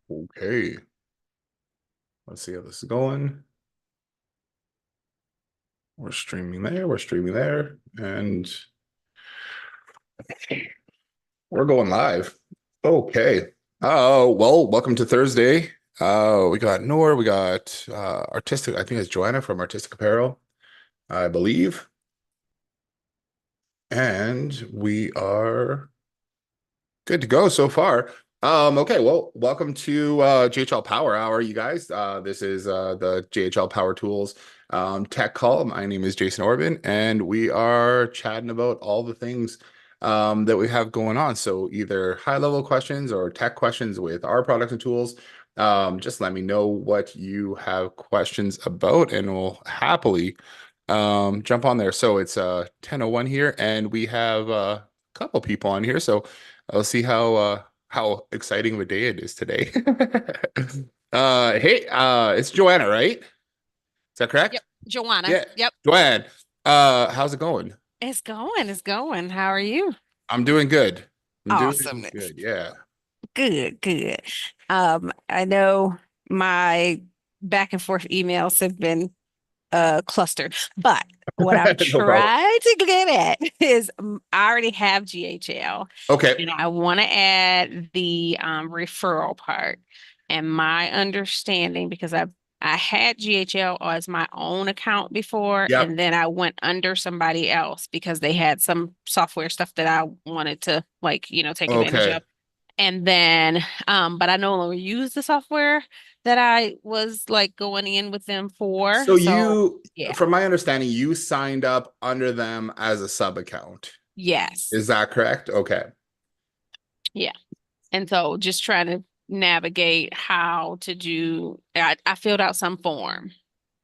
Okay, let's see how this is going. We're streaming there, and we're going live. Okay. Oh, well, welcome to Thursday. We got Noor, we got Artistic, I think it's Joanna from Artistic Apparel, I believe. And we are good to go so far. Okay, well, welcome to GHL Power Hour, you guys. This is the GHL Power Tools tech call. My name is Jason Orban, and we are chatting about all the things that we have going on. So either high-level questions or tech questions with our products and tools. Just let me know what you have questions about, and we'll happily jump on there. So it's 10:01 here, and we have a couple people on here. So I'll see how exciting of a day it is today. Hey, it's Joanna, right? Is that Yep, correct? Joanna. Yeah, Yep. Joanne. How's it going? It's going. How are you? I'm doing good. I'm doing Awesomeness. good. Yeah. Good. I know my back and forth emails have been clustered, but what I'm No problem. trying to get at is I already have GHL Okay. and I want to add the referral part. And my understanding, because I had GHL as my own account before, Yep. and then I went under somebody else because they had some software stuff that I wanted to take advantage Okay. of. And then, but I no longer use the software that I was like going in with them for. So So you, yeah, from my understanding, you signed up under them as a sub account. yes, Is that correct? Okay. yeah. And so just trying to navigate how to do, I filled out some form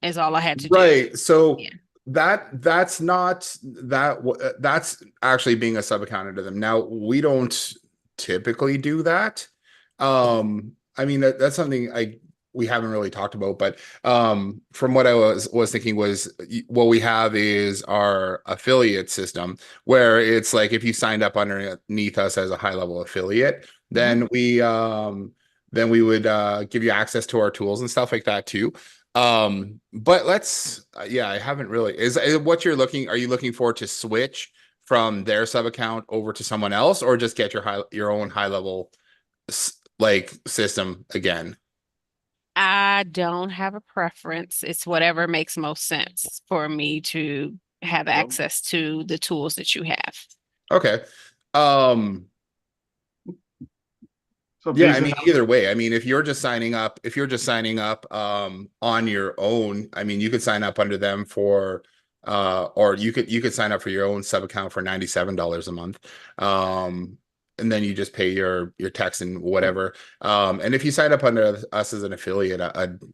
is all I had to do. Right. So Yeah. that's not that's actually being a sub accountant to them. Now, we don't typically do that. I mean that's something I we haven't really talked about, but from what I was thinking was what we have is our affiliate system where it's like if you signed up underneath us as a high level affiliate, Mhm. then we would give you access to our tools and stuff like that too. But let's, yeah, I haven't really, is what you're looking, are you looking for to switch from their sub account over to someone else or just get your own high level like system again? I don't have a preference. It's whatever makes most sense for me to have Yep. access to the tools that you have. Okay. Um, So yeah, I Jason, mean, either way, I mean, if you're just signing up on your own, I mean, you could sign up under them for or you could sign up for your own sub account for $97 a month. And then you just pay your tax and whatever. And if you sign up under us as an affiliate,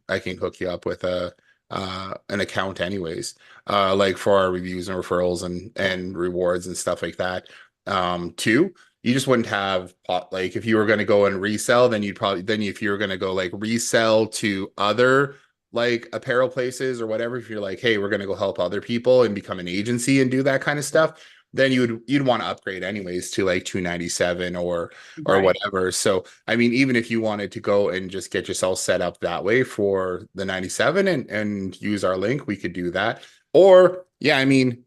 I can hook you up with a an account anyways. Like for our reviews and referrals and rewards and stuff like that. Too, you just wouldn't have like if you were going to go and resell, then you'd probably then if you were going to go like resell to other like apparel places or whatever, if you're like, hey, we're going to go help other people and become an agency and do that kind of stuff, then you'd want to upgrade anyways to like 297 or Right. whatever. So I mean, even if you wanted to go and just get yourself set up that way for the 97 and use our link, we could do that. Or yeah, I mean,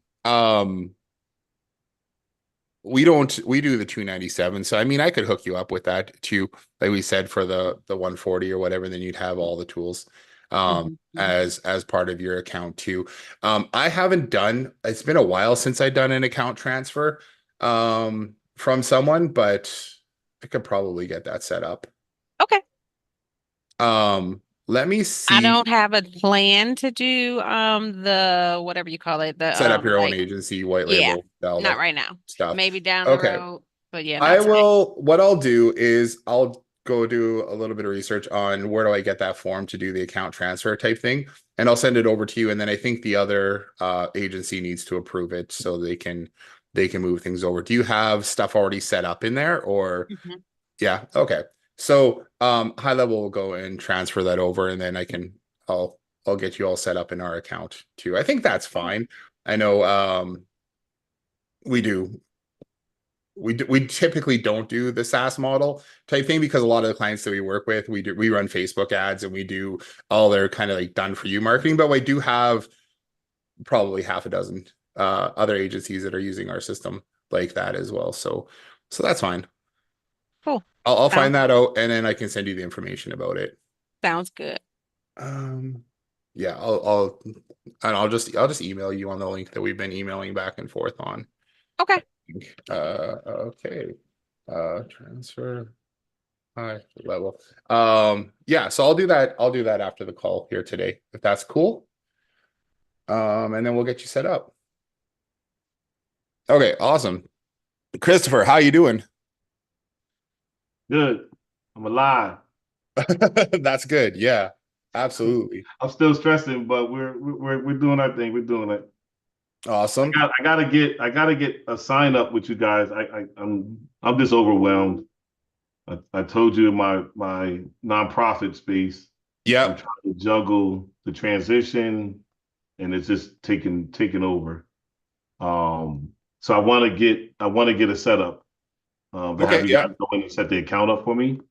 we do the 297. So I mean I could hook you up with that too, like we said, for the 140 or whatever, then you'd have all the tools Mhm. as part of your account too. I haven't done, it's been a while since I've done an account transfer from someone, but I could probably get that set up. Okay. Let me I see. don't have a plan to do the whatever you call it, the Set up your own like agency, white yeah, label, all not that right now. stuff. Maybe down the Okay. road, but yeah, not I today. will, what I'll do is I'll go do a little bit of research on where do I get that form to do the account transfer type thing, and I'll send it over to you. And then I think the other agency needs to approve it so they can move things over. Do you have stuff already set up in there or Mhm. yeah, okay. So high level will go and transfer that over and then I'll get you all set up in our account too. I think that's Okay. fine. I know we do we typically don't do the SaaS model type thing because a lot of the clients that we work with, we run Facebook ads and we do all their kind of like done for you marketing, but we do have probably half a dozen other agencies that are using our system like that as well. So that's fine. Cool. I'll Sounds find that out and then I can send you the information about it. sounds good. Um, yeah, I'll just email you on the link that we've been emailing back and forth on. Okay. Okay. Transfer high level. Yeah, so I'll do that after the call here today, if that's cool. And then we'll get you set up. Okay, awesome. Christopher, how you doing? Good. I'm alive. That's good. Yeah, absolutely. I'm still stressing, but we're doing our thing. We're doing it. Awesome. I gotta get a sign up with you guys. I'm just overwhelmed. I told you my nonprofit space. I'm Yep. trying to juggle the transition, and it's just taking over. So I want to get a setup. To have Okay, you guys yeah. go in and set the account up for me.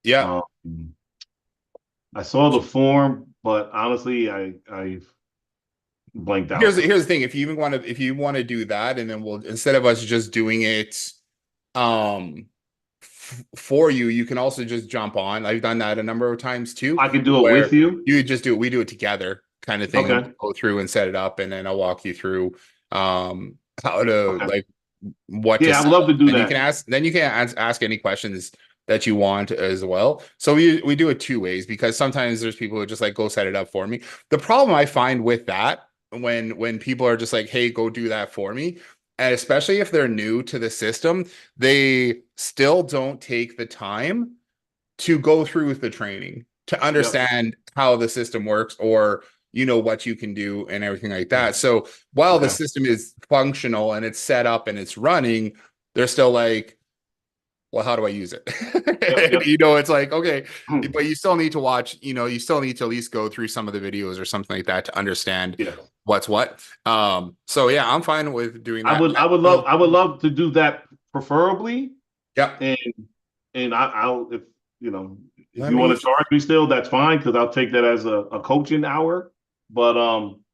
Yeah. Um, I saw the form, but honestly, I've blanked Here's out. here's the thing. If you want to do that, and then we'll instead of us just doing it um for you, you can also just jump on. I've done that a number of times too, I can do it with where you. you just do it, we do it together kind of thing, and Okay. go through and set it up, and then I'll walk you through how to Okay. like what to Yeah, I'd set love up. to do And you can that. ask any questions that you want as well. So we do it two ways because sometimes there's people who just like go set it up for me. The problem I find with that when people are just like, hey, go do that for me, and especially if they're new to the system, they still don't take the time to go through with the training to Yep. understand how the system works or what you can do and everything like that. So while the Okay. system is functional and it's set up and it's running, they're still like, well, how do I use it? Yep. And, Yep. it's like, okay, but you still need to watch, you still need to at least go through some of the videos or something like that to understand Yeah. what's what. So yeah, I'm fine with doing I that. would I would love I would love to do that preferably. Yeah. And I'll if you know if Let you want me to charge me still, that's fine because I'll take that as a coaching hour. But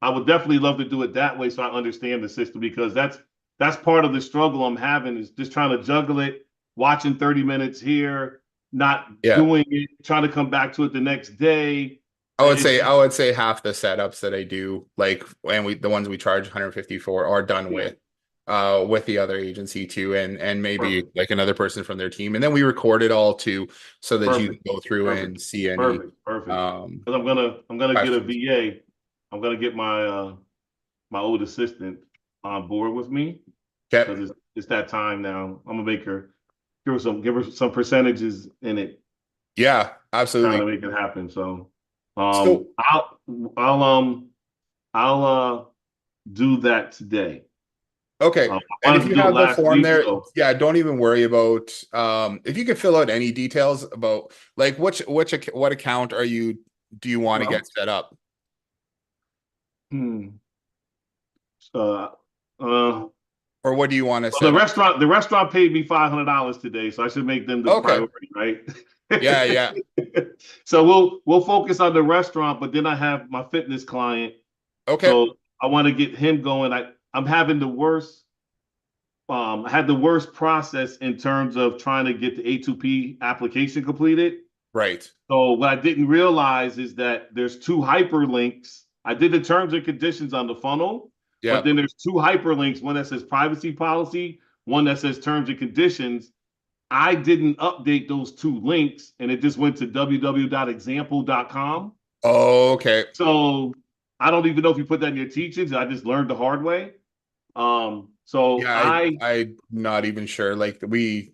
I would definitely love to do it that way so I understand the system because that's part of the struggle I'm having is just trying to juggle it, watching 30 minutes here, not yeah. doing it, trying to come back to it the next day. I would It's say I would say half the setups that I do, like and the ones we charge 150 for are done yeah, with the other agency too, and maybe perfect, like another person from their team. And then we record it all too so that you can perfect, go through perfect, and see any perfect. um Because I'm gonna get a questions. VA. I'm gonna get my old assistant on board with me Okay. because it's that time now. I'm gonna make her give her some percentages in it, Yeah, trying to absolutely. make it happen. So So I'll I'll do that today. okay. I And wanted if to you do it have the last form week, there, so yeah, don't even worry about if you could fill out any details about like what account do you want to get well, set up? hmm, uh, uh, Or what do you want to well, set up? the restaurant paid me $500 today, so I should make them the Okay. priority, right? Yeah, yeah. So we'll focus on the restaurant, but then I have my fitness client, Okay. so I want to get him going. I'm having the worst. I had the worst process in terms of trying to get the A2P application completed. Right. So what I didn't realize is that there's two hyperlinks. I did the terms and conditions on the funnel, but Yeah. then there's two hyperlinks, one that says privacy policy, one that says terms and conditions. I didn't update those two links and it just went to www.example.com. Okay. So I don't even know if you put that in your teachings. I just learned the hard way. So Yeah, I I'm not even sure. Like we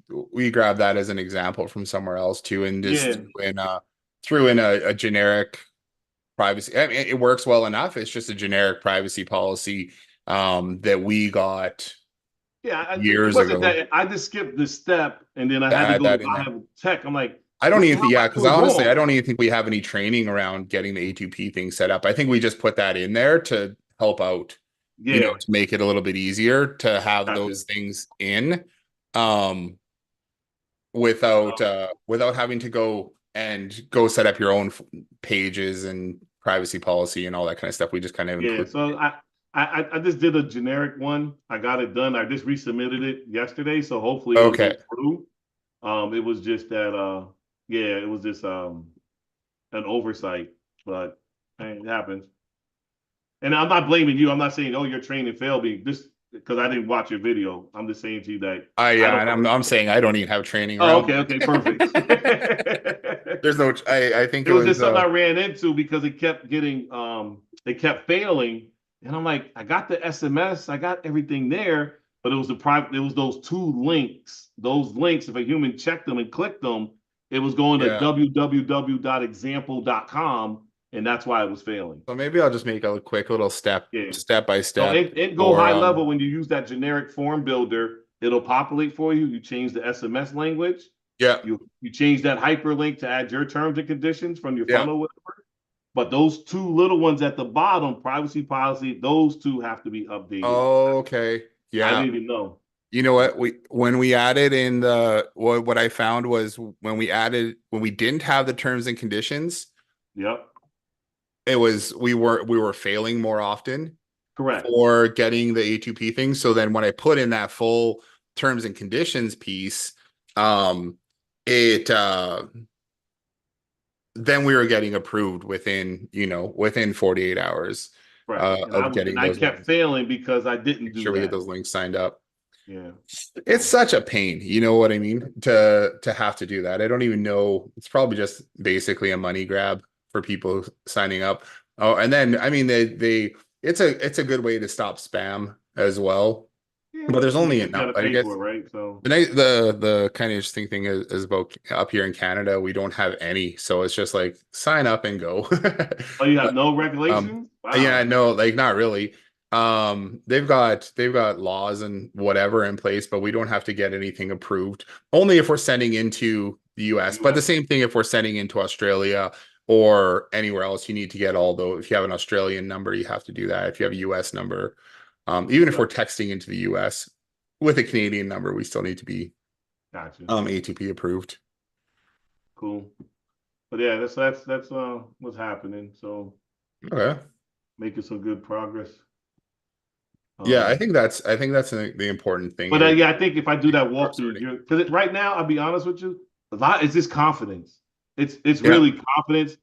grabbed that as an example from somewhere else too, and just yeah, threw in a generic privacy. I mean, it works well enough. It's just a generic privacy policy that we got yeah, it years wasn't ago. that I just skipped the step and then I Yeah, had to add go that to in I there. have tech. I'm like, I don't what the even hell think, am yeah, I because doing honestly, I wrong? don't even think we have any training around getting the A2P thing set up. I think we just put that in there to help out, Yeah, to make it a little bit easier to have gotcha. those things in. um, without having to go set up your own pages and privacy policy and all that kind of stuff. We just kind of Yeah, include. so I just did a generic one. I got it done. I just resubmitted it yesterday, so hopefully it'll go Okay. through. It was just that yeah, it was just an oversight, but hey, it happens. And I'm not blaming you. I'm not saying, oh, your training failed me. This because I didn't watch your video. I'm just saying to you that I Yeah, don't and know. I'm saying I don't even have training Oh, around okay, that. okay, perfect. There's no. I think It it was was. just something I ran into because it kept failing. And I'm like, I got the SMS, I got everything there, but it was it was those two links. Those links, if a human checked them and clicked them, it was going to Yeah. www.example.com, and that's why it was failing. So maybe I'll just make a quick little step Yeah. by So step it go for high level when you use that generic form builder, it'll populate for you. You change the SMS language. yeah. You change that hyperlink to add your terms and conditions from your Yeah. funnel, whatever. But those two little ones at the bottom, privacy policy, those two have to be updated. Okay. I Yeah. didn't even know. You know what? When we added in what I found was when we didn't have the terms and conditions, Yep. we were failing more often Correct. for getting the A2P thing. So then when I put in that full terms and conditions piece, it then we were getting approved within 48 hours Right. of getting I those kept links. failing because I didn't Make do sure we get that. those links signed up. Yeah. It's So, such a pain, you know what I mean? To have to do that. I don't even know. It's probably just basically a money grab for people signing up. Oh, and then I mean they it's a good way to stop spam as well. yeah. But there's And only you just enough. gotta I pay guess for it, right? So the kind of interesting thing is about up here in Canada, we don't have any. So it's just like sign up and go. oh, you have But no um, regulations? yeah, Wow. no, like not really. They've got laws and whatever in place, but we don't have to get anything approved. Only if we're sending into the US. But the US. same thing if we're sending into Australia or anywhere else, you need to get all those. If you have an Australian number, you have to do that. If you have a US number, even if we're Yep. texting into the US with a Canadian number, we still need to be Gotcha. ATP approved. Cool. But yeah, that's what's happening. So Okay. making some good progress. Yeah, I Um, think that's the important thing but is yeah, I think if I do that walkthrough, starting. you're because right now, I'll be honest with you, a lot is just confidence. It's Yeah. really confidence,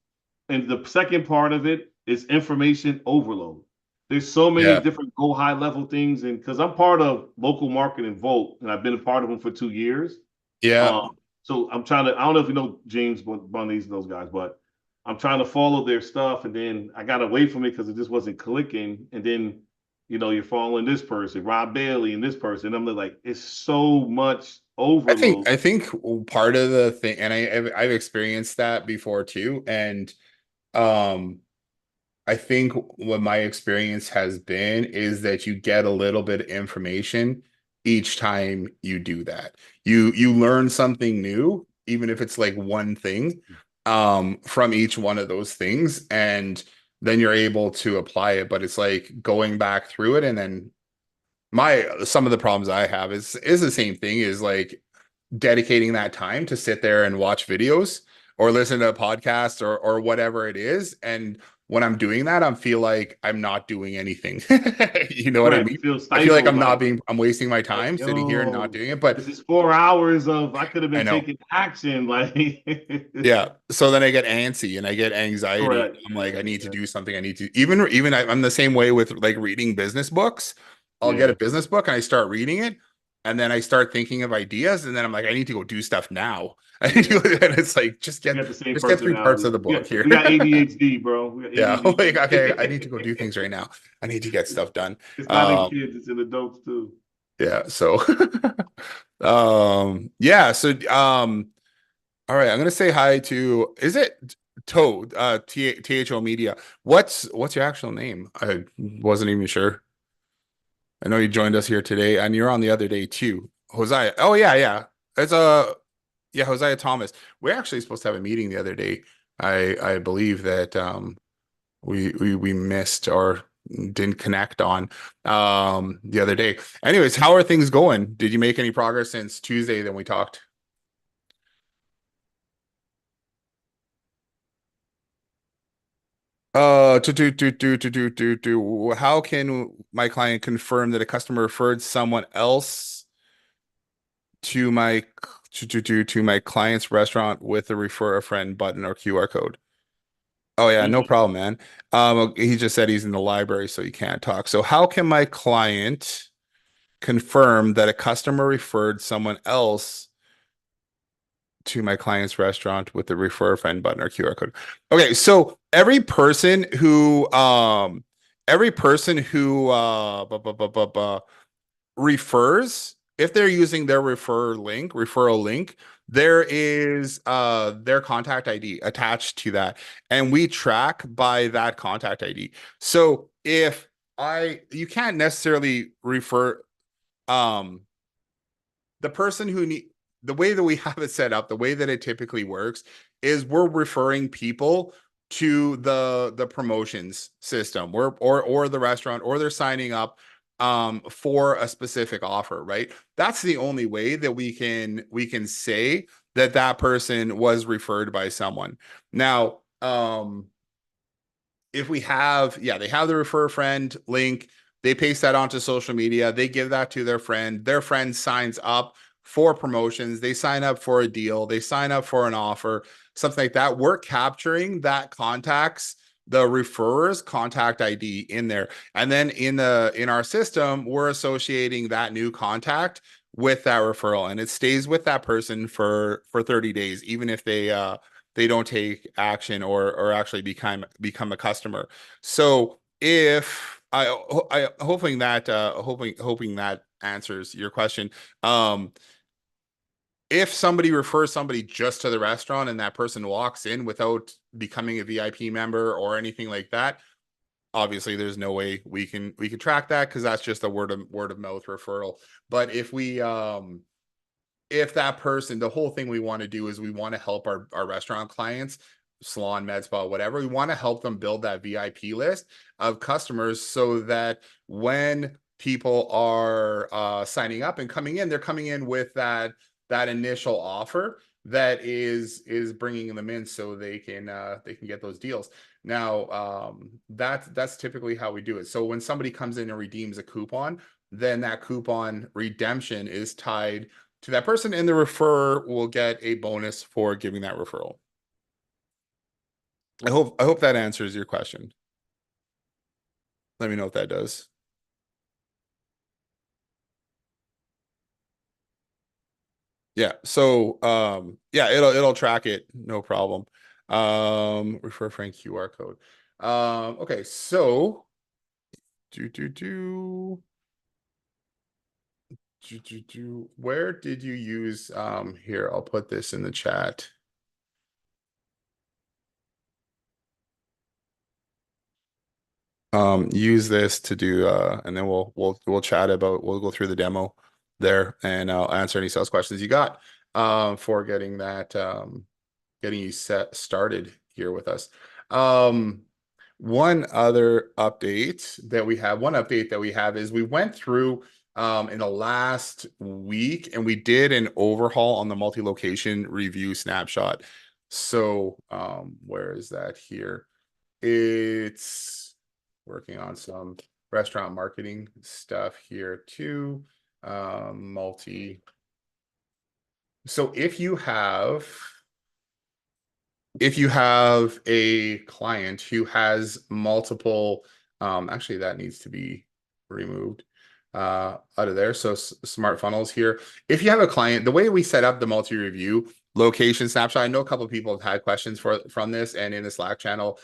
and the second part of it is information overload. There's so many Yeah. different go high level things, and because I'm part of local marketing Volt, and I've been a part of them for 2 years. Yeah. Um, so I'm trying to. I don't know if you know James Bundy's and those guys, but I'm trying to follow their stuff, and then I got away from it because it just wasn't clicking, and then you're following this person, Rob Bailey, and this person. And I'm like, it's so much I think overload. I think part of the thing, and I've experienced that before too, and um, I think what my experience has been is that you get a little bit of information each time you do that. You learn something new, even if it's like one thing, from each one of those things, and then you're able to apply it. But it's like going back through it and then some of the problems I have is the same thing is like dedicating that time to sit there and watch videos or listen to a podcast or whatever it is. And when I'm doing that, I feel like I'm not doing anything. You know what I Correct. You mean? feel I feel like stifled, I'm wasting my like, time sitting here and not yo, doing it. But this is 4 hours of I could have I been know. taking action. Like, Yeah. So then I get antsy and I get anxiety. correct. I'm like, Yeah, I need to yeah, do something. I need to I'm the same way with like reading business books. I'll get a yeah. business book and I start reading it, and then I start thinking of ideas, and then I'm like, I need to go do stuff now. Yeah. And it's like We got the same just get three parts personality. of the book here. We got ADHD, bro. We got Yeah. Like, okay, I need to go ADHD. do things right now. I need to get stuff done. It's not in kids, it's in adults too. Yeah. So yeah. So all right, I'm gonna say hi to is it Toad, THO Media. What's your actual name? I wasn't even sure. I know you joined us here today, and you're on the other day too. Hosea. Oh yeah, yeah. It's yeah, Hosea Thomas. We're actually supposed to have a meeting the other day. I believe that we missed, or didn't connect on the other day. Anyways, how are things going? Did you make any progress since Tuesday that we talked? How can my client confirm that a customer referred someone else to my to my client's restaurant with a refer a friend button or QR code? Oh yeah, no Mhm. problem, man. He just said he's in the library, so he can't talk. So how can my client confirm that a customer referred someone else to my client's restaurant with the refer a friend button or QR code? Okay, so every person who refers, if they're using their referral link, there is their contact ID attached to that, and we track by that contact ID. So if I you can't necessarily refer um the person who need the way that we have it set up, the way that it typically works is we're referring people to the promotions system or the restaurant, or they're signing up for a specific offer, right? That's the only way that we can say that that person was referred by someone. Now, if we have, yeah, they have the refer a friend link, they paste that onto social media, they give that to their friend signs up for promotions, they sign up for a deal, they sign up for an offer, something like that. We're capturing that contacts, the referrer's contact ID in there. And then in our system, we're associating that new contact with that referral, and it stays with that person for 30 days, even if they don't take action or actually become a customer. So if I hoping that answers your question. Um, if somebody refers somebody just to the restaurant and that person walks in without becoming a VIP member or anything like that, obviously there's no way we can track that, because that's just a word of mouth referral. But if that person, the whole thing we want to do is we want to help our restaurant clients, salon, med spa, whatever, we want to help them build that VIP list of customers, so that when people are signing up and coming in, they're coming in with that initial offer that is bringing them in, so they can get those deals. Now, that's typically how we do it. So when somebody comes in and redeems a coupon, then that coupon redemption is tied to that person, and the referrer will get a bonus for giving that referral. I hope that answers your question. Let me know if that does. Yeah. So yeah, it'll track it, no problem. Refer Frank QR code. Okay, so do where did you use here? I'll put this in the chat. Use this to do and then we'll chat about, we'll go through the demo there, and I'll answer any sales questions you got for getting you set started here with us. One update that we have is we went through in the last week, and we did an overhaul on the multi-location review snapshot. So where is that here? It's working on some restaurant marketing stuff here too. Multi. So if you have a client who has multiple, actually that needs to be removed out of there. So smart funnels here. If you have a client, the way we set up the multi-review location snapshot, I know a couple of people have had questions from this, and in the Slack channel,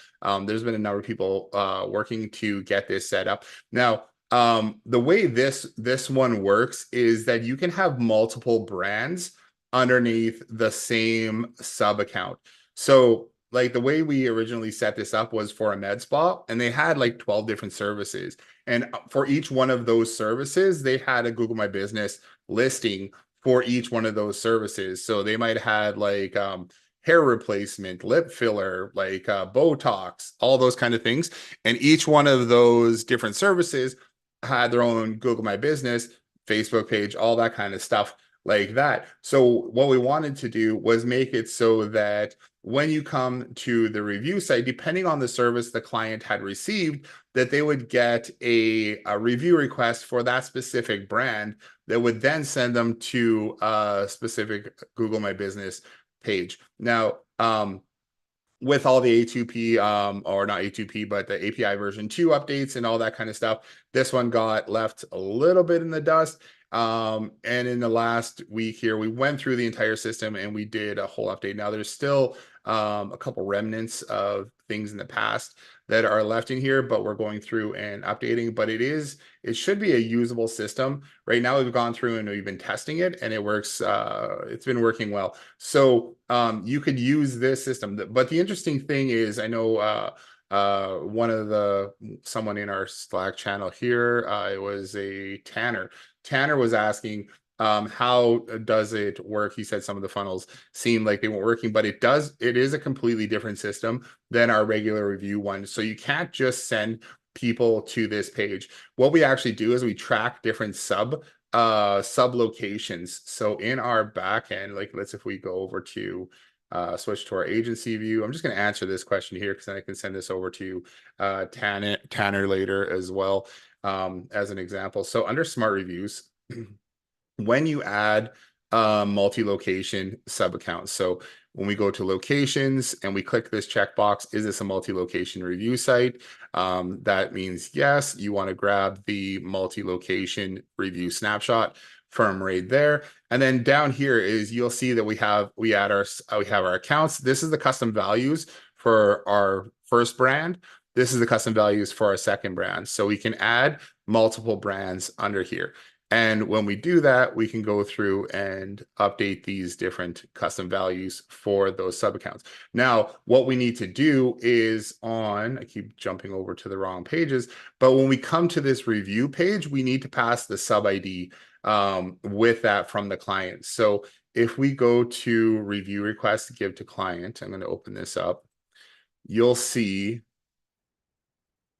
there's been a number of people working to get this set up. Now, the way this one works is that you can have multiple brands underneath the same sub account. So like the way we originally set this up was for a med spa, and they had like 12 different services. And for each one of those services, they had a Google My Business listing for each one of those services. So they might have had like hair replacement, lip filler, like Botox, all those kind of things. And each one of those different services had their own Google My Business, Facebook page, all that kind of stuff like that. So what we wanted to do was make it so that when you come to the review site, depending on the service the client had received, that they would get a review request for that specific brand that would then send them to a specific Google My Business page. Now, with all the A2P, or not A2P, but the API version 2 updates and all that kind of stuff, this one got left a little bit in the dust. And in the last week here, we went through the entire system and we did a whole update. Now, there's still a couple remnants of things in the past that are left in here, but we're going through and updating. But it should be a usable system. Right now, we've gone through and we've been testing it, and it works. It's been working well. So you could use this system. But the interesting thing is, I know someone in our Slack channel here, it was a Tanner. Tanner was asking, how does it work? He said some of the funnels seemed like they weren't working, but it is a completely different system than our regular review one. So you can't just send people to this page. What we actually do is we track different sub locations. So in our back end, like if we go over to switch to our agency view. I'm just going to answer this question here because then I can send this over to Tanner later as well, as an example. So under smart reviews, when you add multi-location sub accounts, so when we go to locations and we click this checkbox, is this a multi-location review site? That means yes, you want to grab the multi-location review snapshot from right there. And then down here is you'll see that we have our accounts. This is the custom values for our first brand. This is the custom values for our second brand. So we can add multiple brands under here. And when we do that, we can go through and update these different custom values for those sub accounts. Now, what we need to do is I keep jumping over to the wrong pages, but when we come to this review page, we need to pass the sub ID with that from the client. So if we go to review request, give to client, I'm going to open this up. You'll see,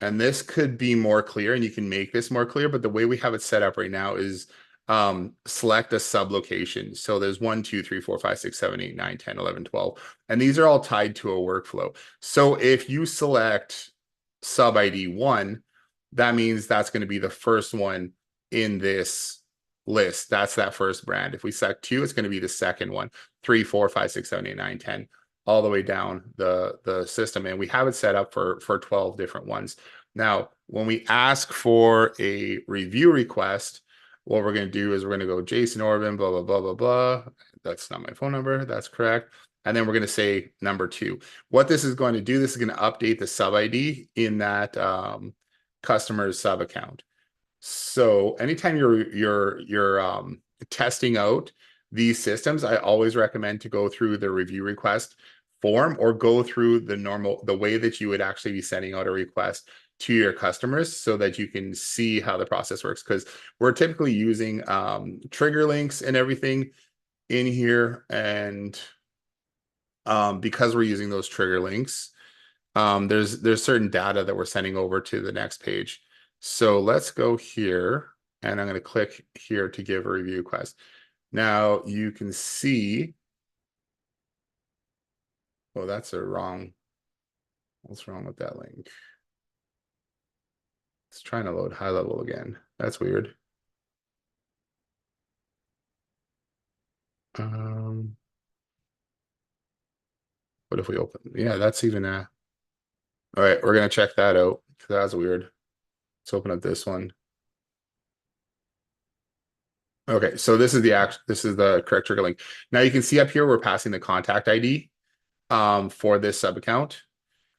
and this could be more clear and you can make this more clear, but the way we have it set up right now is select a sub location. So there's 1, 2, 3, 4, 5, 6, 7, 8, 9, 10, 11, 12. And these are all tied to a workflow. So if you select sub ID 1, that means that's going to be the first one in this list. That's that first brand. If we select 2, it's going to be the second one. 3, 4, 5, 6, 7, 8, 9, 10. All the way down the system, and we have it set up for 12 different ones. Now, when we ask for a review request, what we're going to do is we're going to go Jason Orban, blah, blah, blah, blah, blah. That's not my phone number. That's correct. And then we're going to say number 2. What this is going to do, this is going to update the sub ID in that customer's sub account. So anytime you're testing out these systems, I always recommend to go through the review request form or go through the way that you would actually be sending out a request to your customers so that you can see how the process works. Because we're typically using trigger links and everything in here. And because we're using those trigger links, there's certain data that we're sending over to the next page. So let's go here and I'm going to click here to give a review request. Now you can see, oh, what's wrong with that link? It's trying to load high level again. That's weird. What if we open? Yeah, that's even all right, we're gonna check that out. That's weird. Let's open up this one. Okay, so this is the correct trigger link. Now you can see up here we're passing the contact ID for this sub account.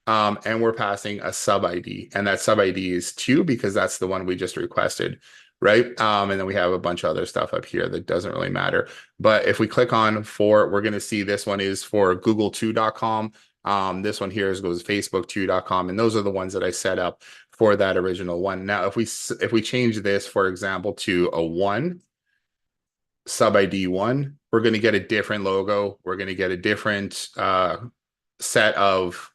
And we're passing a sub ID, and that sub ID is 2 because that's the one we just requested, right? And then we have a bunch of other stuff up here that doesn't really matter. But if we click on we're going to see this one is for google2.com. This one here goes facebook2.com, and those are the ones that I set up for that original one. Now, if we change this, for example, to a 1, sub ID one, we're going to get a different logo. We're going to get a different set of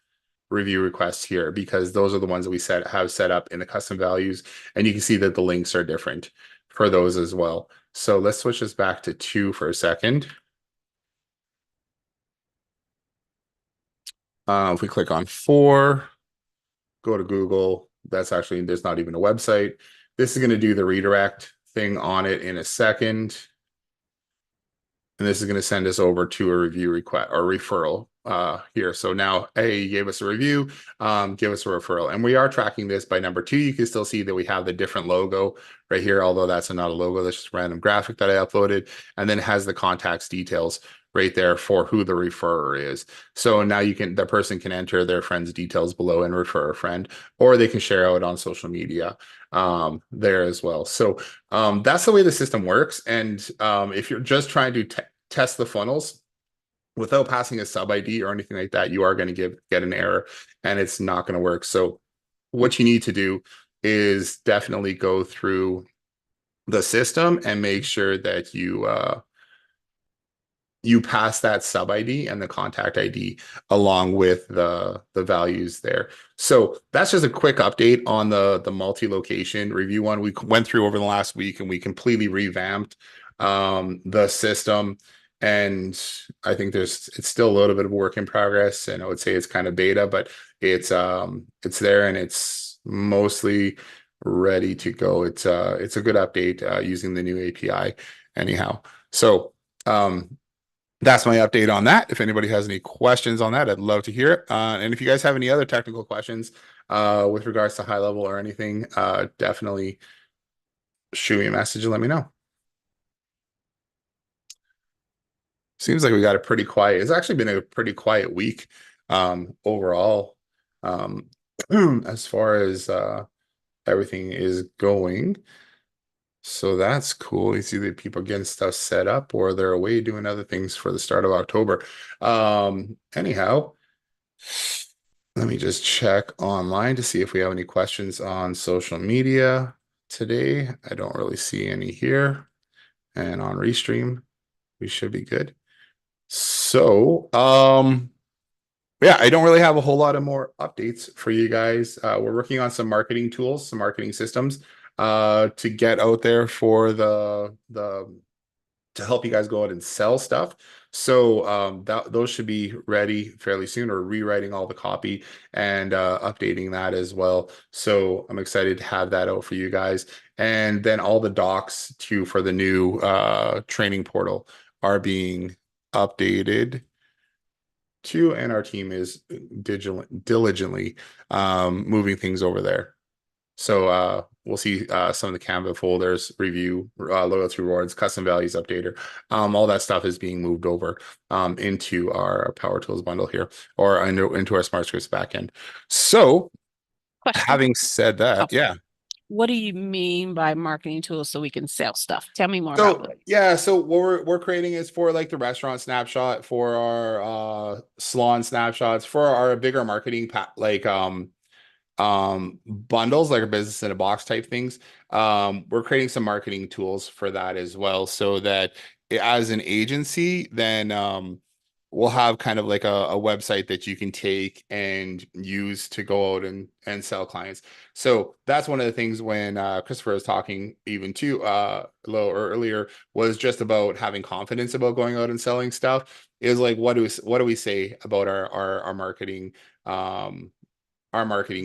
review requests here because those are the ones that we have set up in the custom values. And you can see that the links are different for those as well. So let's switch this back to 2 for a second. If we click on 4, go to Google, there's not even a website. This is going to do the redirect thing on it in a second. And this is going to send us over to a review request or referral here. So now, hey, you gave us a review, give us a referral. And we are tracking this by number 2. You can still see that we have the different logo right here, although that's not a logo, that's just a random graphic that I uploaded. And then it has the contacts details right there for who the referrer is. So now the person can enter their friend's details below and refer a friend, or they can share out on social media there as well. So that's the way the system works. And if you're just trying to test the funnels without passing a sub ID or anything like that, you are going to get an error and it's not going to work. So what you need to do is definitely go through the system and make sure that you pass that sub ID and the contact ID along with the values there. So that's just a quick update on the multi-location review one we went through over the last week, and we completely revamped the system. And I think it's still a little bit of work in progress, and I would say it's kind of beta, but it's there and it's mostly ready to go. It's a good update using the new API anyhow. So that's my update on that. If anybody has any questions on that, I'd love to hear it. And if you guys have any other technical questions with regards to high level or anything, definitely shoot me a message and let me know. Seems like we got a pretty quiet. It's actually been a pretty quiet week overall as far as everything is going. So that's cool. You see that people getting stuff set up or they're away doing other things for the start of October. Anyhow, let me just check online to see if we have any questions on social media today. I don't really see any here. And on Restream, we should be good. So, yeah, I don't really have a whole lot of more updates for you guys. We're working on some marketing tools, some marketing systems to get out there for to help you guys go out and sell stuff. So those should be ready fairly soon, or rewriting all the copy and updating that as well. So I'm excited to have that out for you guys. And then all the docs too for the new training portal are being updated too, and our team is diligently moving things over there. So we'll see some of the Canva folders, review, loyalty rewards, custom values updater. All that stuff is being moved over into our Power Tools bundle here, or into our Smart Scripts backend. So Question. having said that, yeah. What do you mean by marketing tools so we can sell stuff? Tell me more about it. Yeah, so what we're creating is for like the restaurant snapshot, for our salon snapshots, for our bigger marketing bundles, like a business in a box type things. We're creating some marketing tools for that as well, so that as an agency, then we'll have kind of like a website that you can take and use to go out and sell clients. So that's one of the things when Christopher was talking even too a little earlier, was just about having confidence about going out and selling stuff. Is like, what do we say about our marketing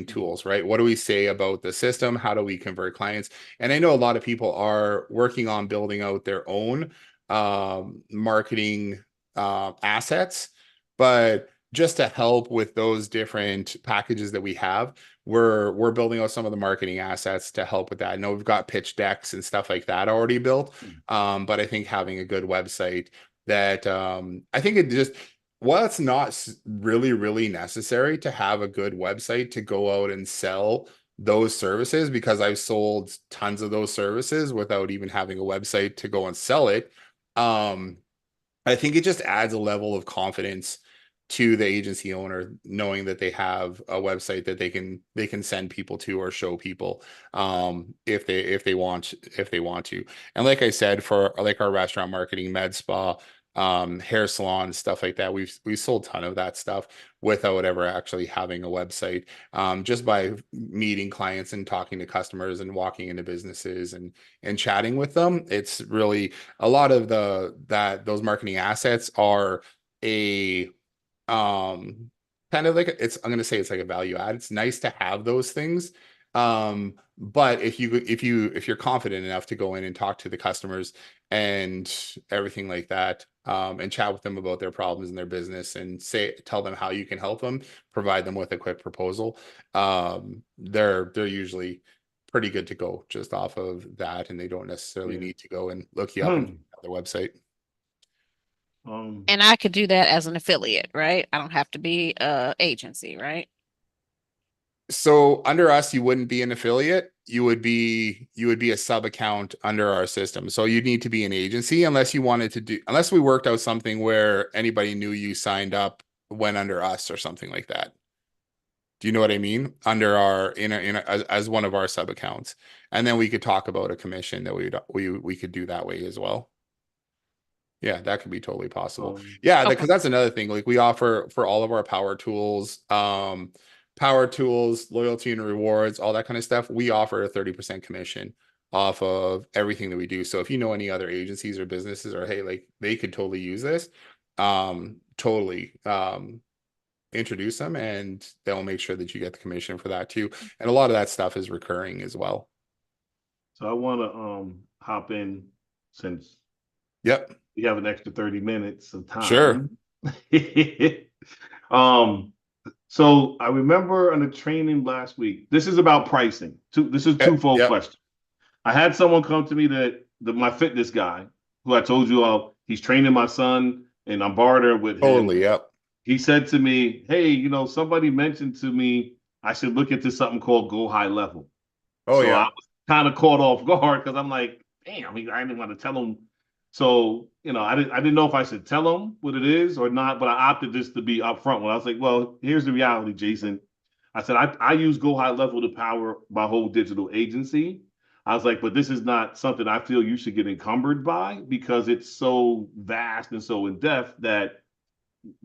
tools, right? What do we say about the system? How do we convert clients? And I know a lot of people are working on building out their own marketing assets, but just to help with those different packages that we have, we're building out some of the marketing assets to help with that. I know we've got pitch decks and stuff like that already built, but I think having a good website that I think it just, well, it's not really necessary to have a good website to go out and sell those services, because I've sold tons of those services without even having a website to go and sell it. I think it just adds a level of confidence to the agency owner, knowing that they have a website that they can send people to or show people if they want to. And like I said, for like our restaurant marketing, med spa, hair salon, stuff like that, we've sold a ton of that stuff without ever actually having a website, just by meeting clients and talking to customers and walking into businesses and chatting with them. It's really a lot of those marketing assets are a kind of like I'm going to say it's like a value add. It's nice to have those things. But if you're confident enough to go in and talk to the customers and everything like that, and chat with them about their problems in their business and tell them how you can help them, provide them with a quick proposal, they're usually pretty good to go just off of that, and they don't necessarily need to go and look you up and their website. And I could do that as an affiliate, right? I don't have to be a agency, right? So under us, you wouldn't be an affiliate. You would be a sub account under our system. So you'd need to be an agency unless you wanted to unless we worked out something where anybody knew you signed up went under us or something like that. Do you know what I mean? Under our as one of our sub accounts, and then we could talk about a commission that we could do that way as well. Yeah, that could be totally possible. Yeah, because that's another thing. Like we offer for all of our power tools, loyalty and rewards, all that kind of stuff. We offer a 30% commission off of everything that we do. So if you know any other agencies or businesses, or hey, like they could totally use this, totally introduce them, and they'll make sure that you get the commission for that too. And a lot of that stuff is recurring as well. So I want to hop in since yep, we have an extra 30 minutes of time. Sure. So I remember on the training last week, this is about pricing. This is twofold question. I had someone come to me my fitness guy, who I told you he's training my son and I'm bartering with him. Totally, yep. He said to me, hey, somebody mentioned to me I should look into something called Go High Level. Oh, yeah. I was kind of caught off guard because I'm like, damn, I didn't want to tell him. So, I didn't know if I should tell him what it is or not, but I opted just to be upfront when I was like, well, here's the reality, Jason. I said, I use Go High Level to power my whole digital agency. I was like, but this is not something I feel you should get encumbered by because it's so vast and so in depth that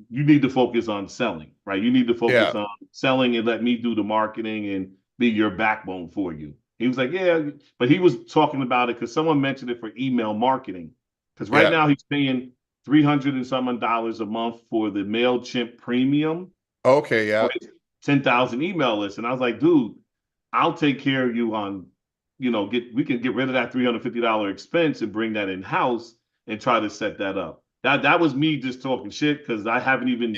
you need to focus on selling, right? You need to focus on selling and let me do the marketing and be your backbone for you. He was like, yeah, but he was talking about it because someone mentioned it for email marketing. Because right now he's paying $300 and some $1 a month for the MailChimp premium. Okay, yeah. 10,000 email lists. And I was like, dude, I'll take care of you on, we can get rid of that $350 expense and bring that in-house and try to set that up. That was me just talking shit because I don't even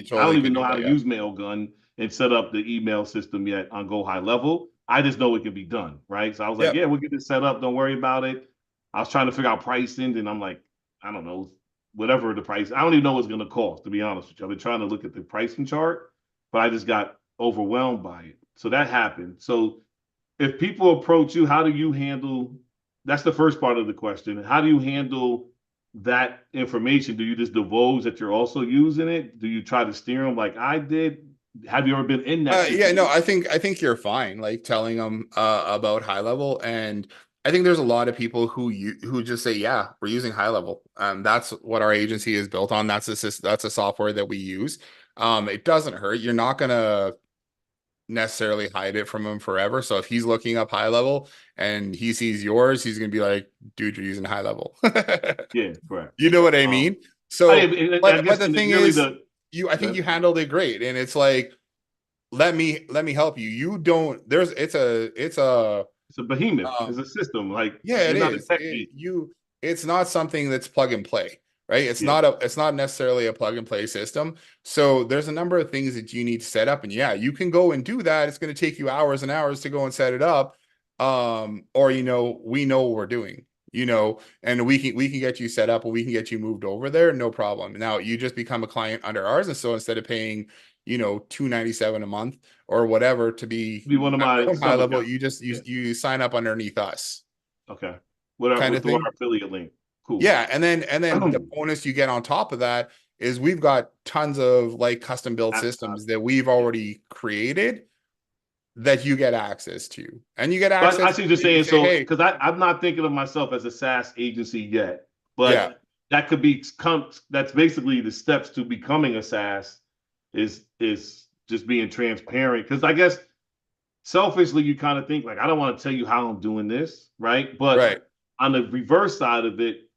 know how to use Mailgun and set up the email system yet on Go High Level. I just know it can be done, right? So I was like, yeah, we'll get this set up. Don't worry about it. I was trying to figure out pricing, and I'm like, I don't know, whatever the price. I don't even know what it's going to cost, to be honest with you. I've been trying to look at the pricing chart, but I just got overwhelmed by it. So that happened. So if people approach you, how do you handle, that's the first part of the question. How do you handle that information? Do you just divulge that you're also using it? Do you try to steer them like I did? Have you ever been in that? Yeah, no, I think you're fine, like telling them about High Level. And I think there's a lot of people who just say, yeah, we're using High Level. That's what our agency is built on. That's a software that we use. It doesn't hurt. You're not gonna necessarily hide it from him forever. So if he's looking up High Level and he sees yours, he's gonna be like, dude, you're using High Level. Yeah, correct. You know what I mean? So but the thing is, I think you handled it great. And it's like, let me help you. You don't, it's a behemoth. It's a system. Like, yeah, it is. It's not something that's plug and play, right? It's not necessarily a plug and play system. So there's a number of things that you need to set up, and yeah, you can go and do that. It's going to take you hours and hours to go and set it up. Or we know what we're doing, and we can get you set up, and we can get you moved over there, no problem. Now you just become a client under ours, and so instead of paying $297 a month or whatever to be one of my High Level, you sign up underneath us. Okay. Whatever, kind of thing. Our affiliate link. Cool. Yeah, and then the bonus you get on top of that is we've got tons of like custom built That's systems that we've already created that you get access to. And you get But I access see what to you're and you saying. say, So, hey, because I'm not thinking of myself as a SaaS agency yet, yeah, but that could be that's basically the steps to becoming a SaaS is just being transparent. Because I guess selfishly, you kind of think like, I don't want to tell you how I'm doing this, right? But right. on the reverse side of it,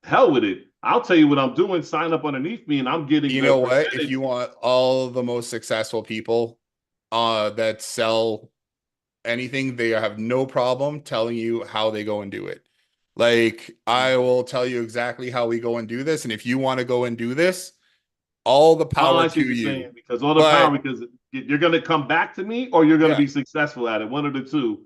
hell with it. I'll tell you what I'm doing. Sign up underneath me, and I'm getting You the know what? If percentage. you want all the most successful people that sell anything, they have no problem telling you how they go and do it. Like, I will tell you exactly how we go and do this. And if you want to go and do this, all the Oh, power I see to what you're you. saying because all the power, But because you're going to come back to me or you're going to yeah, be successful at it, one of the two.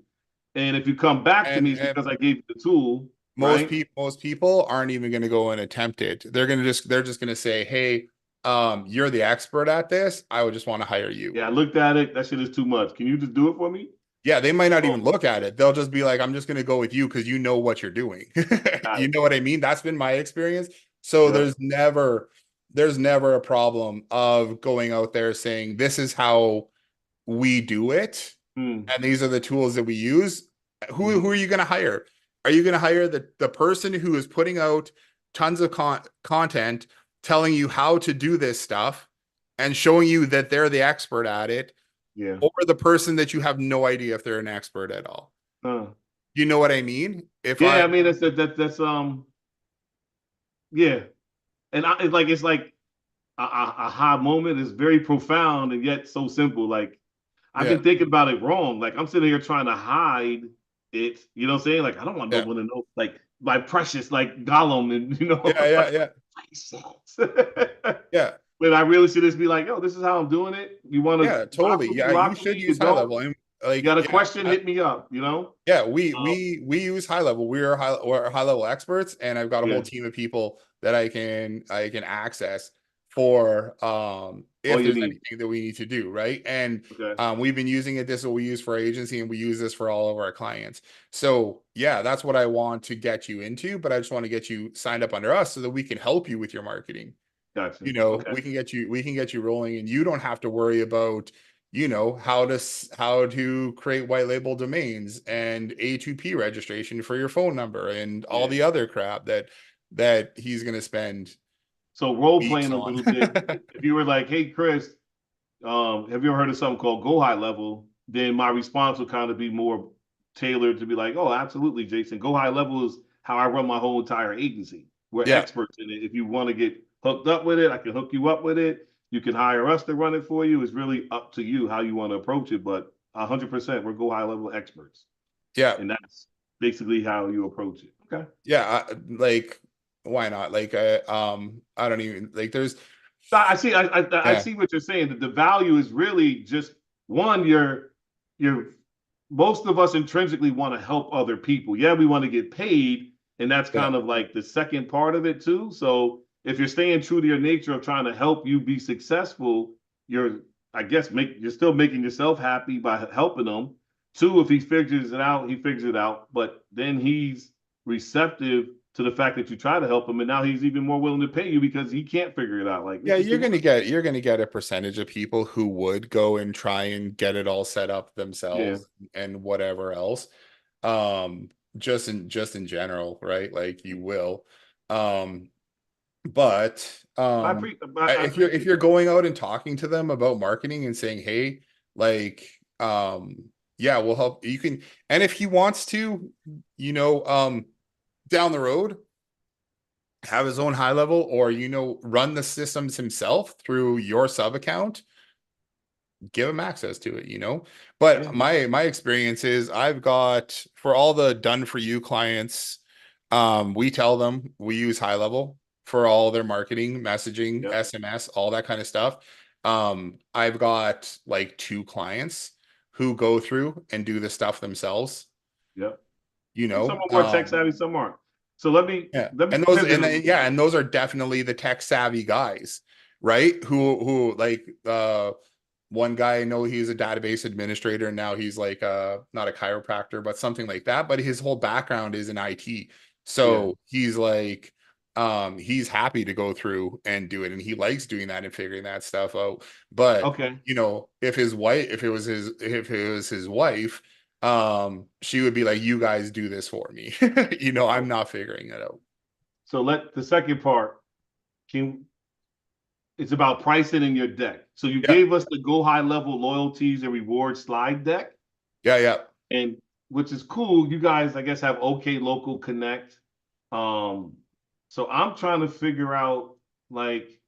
And if you come back to me, it's and because I gave you the tool, right? most people aren't even going to go and attempt it. They're just going to say, "Hey, you're the expert at this. I would just want to hire you." Yeah, I looked at it. That shit is too much. Can you just do it for me? Yeah, they might not Oh, even look at it. They'll just be like, I'm just going to go with you because you know what you're doing. got You it. know what I mean? That's been my experience. So Yeah. there's never a problem of going out there saying, this is how we do it. Hmm. And these are the tools that we use. Who Mhm. are you going to hire? Are you going to hire the person who is putting out tons of content, telling you how to do this stuff and showing you that they're the expert at it? Yeah. Or the person that you have no idea if they're an expert at all. Huh. You know what I mean? If Yeah, I I mean that's yeah. And it's like a high moment is very profound and yet so simple. Like I've yeah, been thinking about it wrong. Like I'm sitting here trying to hide it. You know what I'm saying? Like I don't want no yeah, one to know. Like my precious, like Gollum, and yeah, yeah, yeah, yeah, when I really should just be like, yo, this is how I'm doing it. You want to yeah, rock totally. with me, Yeah, you rock with should me. You use high don't. level. And You got like, a yeah, question? Hit me up. You know? yeah, Um, we use high level. We're high level experts, and I've got a whole yeah. team of people that I can access for All if you there's need. anything that we need to do, right? And Okay. we've been using it. This is what we use for our agency, and we use this for all of our clients. So yeah, that's what I want to get you into, but I just want to get you signed up under us so that we can help you with your marketing. Gotcha. You know, Okay. we can get you rolling, and you don't have to worry about, you know, how to create white label domains and A2P registration for your phone number and all Yeah. the other crap that he's going to spend So role weeks playing a on. little bit. If you were like, hey Chris, have you ever heard of something called Go High Level? Then my response would kind of be more tailored to be like, oh, absolutely, Jason. Go High Level is how I run my whole entire agency. We're Yeah. experts in it. If you want to get hooked up with it, I can hook you up with it. You can hire us to run it for you. It's really up to you how you want to approach it. But 100%, we're Go High Level experts. Yeah. And that's basically how you approach it. Okay. Yeah, like why not? Like I don't even like there's I see. I yeah. see what you're saying. That the value is really just one. You're most of us intrinsically want to help other people. Yeah, we want to get paid, and that's Yeah. kind of like the second part of it too. So if you're staying true to your nature of trying to help you be successful, you're I guess you're still making yourself happy by helping them. Two, if he figures it out, he figures it out. But then he's receptive to the fact that you try to help him, and now he's even more willing to pay you because he can't figure it out. Like Yeah, this is too much. you're gonna get a percentage of people who would go and try and get it all set up Yeah, themselves and whatever else. Just in general, right? Like you will. Um, but I if appreciate you're that. going out and talking to them about marketing and saying, hey, like yeah, we'll help you can, and if he wants to, you know, down the road have his own high level or you know run the systems himself through your sub account, give him access to it, you know. But Yeah, my experience is I've got for all the done for you clients, we tell them we use high level for all their marketing, messaging, yeah, SMS, all that kind of stuff. I've got like two clients who go through and do the stuff themselves, yeah. you Some know. are more tech savvy, some aren't. So Yeah. let me And those pivot and a little yeah, bit. and those are definitely the tech savvy guys, right? Who like one guy I know he's a database administrator and now he's like not a chiropractor but something like that, but his whole background is in IT. Yeah, So he's like he's happy to go through and do it, and he likes doing that and figuring that stuff out. But Okay. you know, if if it was his wife, she would be like, "You guys do this for me." You know, I'm not figuring it out. So let the second part can it's about pricing in your deck. So you Yeah, gave us the go high level loyalties and rewards slide deck, yeah, yeah. and which is cool. You guys, I guess, have OK Local Connect. Um, so I'm trying to figure out like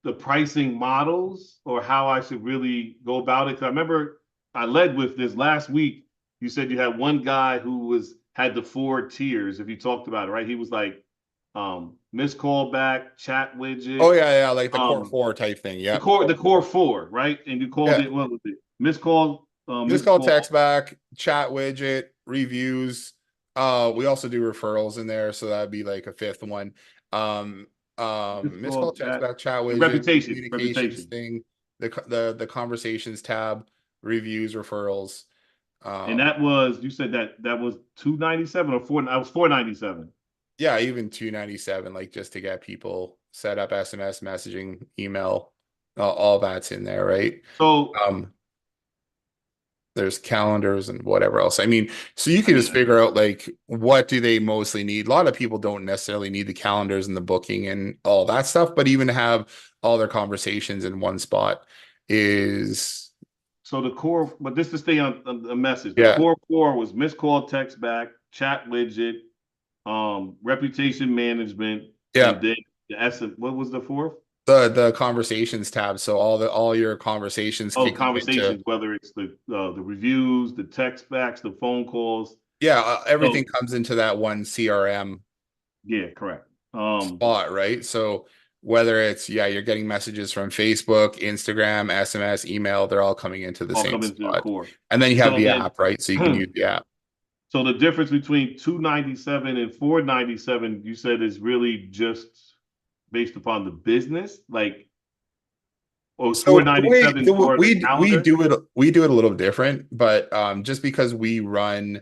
the pricing models or how I should really go about it. Because I remember I led with this last week. You said you had one guy who had the 4 tiers. If you talked about it, right? He was like missed call back, chat Oh widget, yeah, yeah, like the core um, four type thing. the Yeah, core four, right? And you called yeah. it what was it? Missed Missed call, call, text back, chat widget, reviews. We also do referrals in there, so that'd be like a fifth one. Um, missed missed call, call, text chat, back, chat widget, communications reputation. thing, the conversations tab, reviews, referrals. And Um, that was you said that was 297 or four. I was 497. yeah, even 297, like just to get people set up, SMS messaging, email, all that's in there, right? So Um, there's calendars and whatever else. I mean, so you I can just mean, figure out like what do they mostly need. A lot of people don't necessarily need the calendars and the booking and all that stuff, but even to have all their conversations in one spot is so the core, but this to stay on the message. The yeah, core four was missed call, text back, chat widget, reputation management, yeah. and then the essence. What was the fourth? The conversations tab. So all your conversations Oh, can come into conversations. Whether it's the reviews, the text backs, the phone calls. yeah, So everything comes into that one CRM yeah, correct. spot, right? So whether it's yeah, you're getting messages from Facebook, Instagram, SMS, email, they're all coming into the All same coming to the spot. core. And then you have So the then, app, right? So you can use the app. so the difference between 297 and 497, you said is really just based upon the business, like, or So the way 497 for the calendar. we do it a little different, but just because we do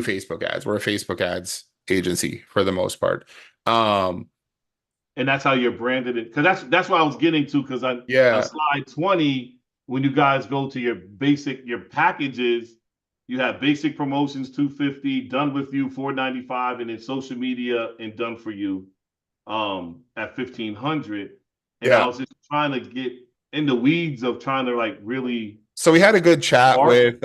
Facebook ads. We're a Facebook ads agency for the most part. Um And that's how you're branded it. Because that's what I was getting to. Because on yeah, slide 20, when you guys go to your packages, you have basic promotions 250, done with you 495, and then social media and done for you at 1500. And I yeah. was just trying to get in the weeds of trying to like really So we had a good chat mark. with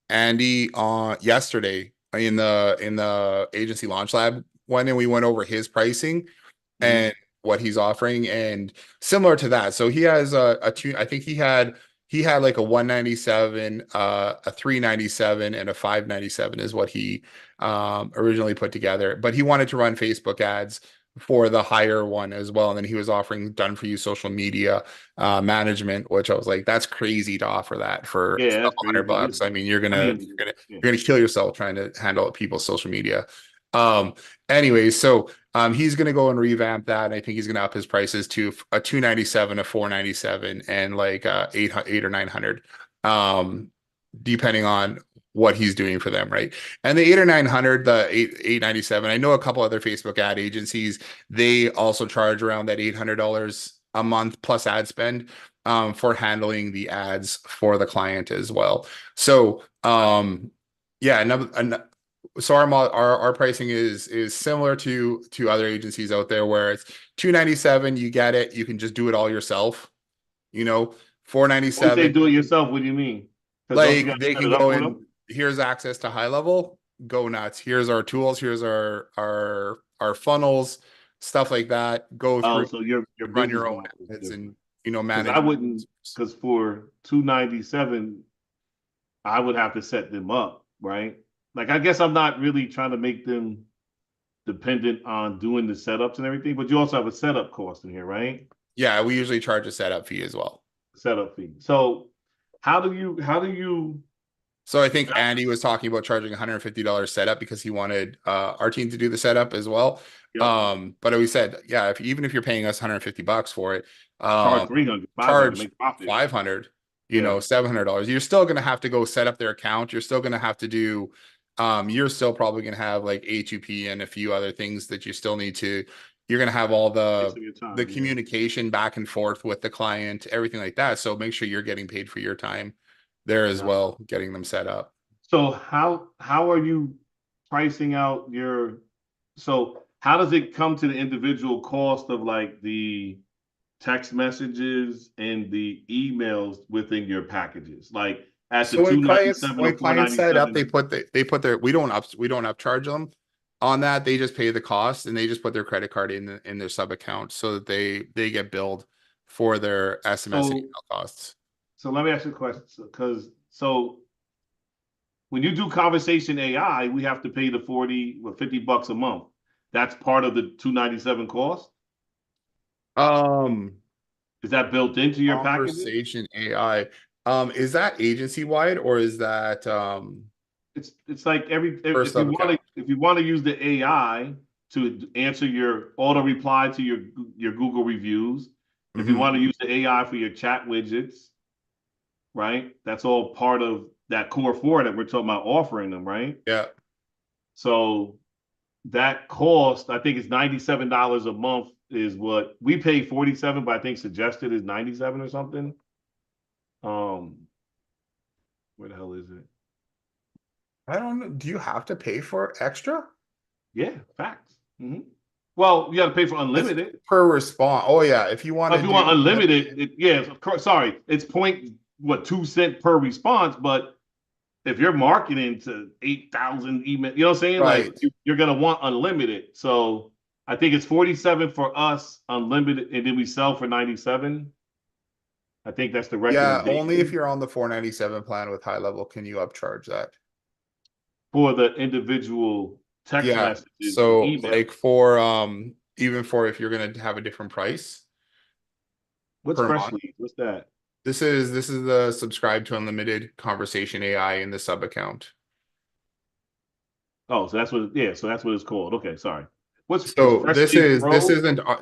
Andy on yesterday in the agency launch lab one, and we went over his pricing Mhm. and what he's offering, and similar to that. So he has a two. I think he had like a 197, a 397, and a 597 is what he originally put together. But he wanted to run Facebook ads for the higher one as well, and then he was offering done for you social media management, which I was like, that's crazy to offer that for Yeah, a that's hundred crazy. bucks. I mean, I mean, yeah. you're gonna kill yourself trying to handle people's social media. Um, anyways, so he's gonna go and revamp that. And I think he's gonna up his prices to a 297, a 497, and like eight or 900. Depending on what he's doing for them, right? And the 8 or 900, the 897. I know a couple other Facebook ad agencies, they also charge around that $800 a month plus ad spend for handling the ads for the client as well. So yeah, so our pricing is similar to other agencies out there where it's 297, you get it, you can just do it all yourself, you know, When you say 497, do it yourself, what do you mean? Because don't you like got to they set can it up go for in, them? here's access to high level, go nuts. Here's our tools, here's our funnels, stuff like that. Go Oh, through, so your run business your own model is ads and different. Because I manage. wouldn't, because for 297, I would have to set them up, right? Like I guess I'm not really trying to make them dependent on doing the setups and everything, but you also have a setup cost in here, right? Yeah, we usually charge a setup fee as well. Setup fee. So how do you So I think Andy was talking about charging $150 setup because he wanted our team to do the setup as well. yep, But we said, yeah, even if you're paying us $150 for it, charge 300, 500, charge make profit. 500, Yeah. $700. You're still going to have to go set up their account. You're still going to have to do You're still probably gonna have like A2P and a few other things that you still need to, you're gonna have all Waste of your the time, yeah. communication back and forth with the client, everything like that. So make sure you're getting paid for your time there as Yeah. well, getting them set up. So how are you pricing out your, so how does it come to the individual cost of like the text messages and the emails within your packages? Like at the So 297 or when clients set it up, 497? they put their, we don't upcharge them on that. They just pay the cost and they just put their credit card in their sub account so that they get billed for their SMS and So email costs. so let me ask you a question. Because so when you do conversation AI, we have to pay the 40 or $50 a month. That's part of the 297 cost. Um, Is that built into your packages? Conversation AI. Is that agency wide or is that It's like every per sub account? if you want to use the AI to answer your auto reply to your Google reviews, if you Mhm. want to use the AI for your chat widgets, right? That's all part of that core four that we're talking about offering them, right? Yeah. So that cost, I think it's $97 a month is what we pay 47, but I think suggested is 97 or something. Where the hell is it? I don't know. Do you have to pay for extra? Yeah, facts. Well, you got to pay for It's unlimited. per response. Oh yeah, if you want If to you do want unlimited, unlimited, yes, of course. Sorry, it's point what 2 cent per response. But if you're marketing to 8,000 email, you know what I'm saying? Like right. you're gonna want unlimited. So I think it's 47 for us, unlimited, and then we sell for 97. I think that's the Yeah, only if recommendation you're on the 497 plan with high level can you upcharge that. for the individual text Yeah. messages and So email. like for even for if you're gonna have a different price What's per fresh month. leads? What's that? This is the subscribe to unlimited conversation AI in the sub account. Oh, so that's what. Yeah, so that's what it's called. Okay, sorry. What's is So fresh leads pro?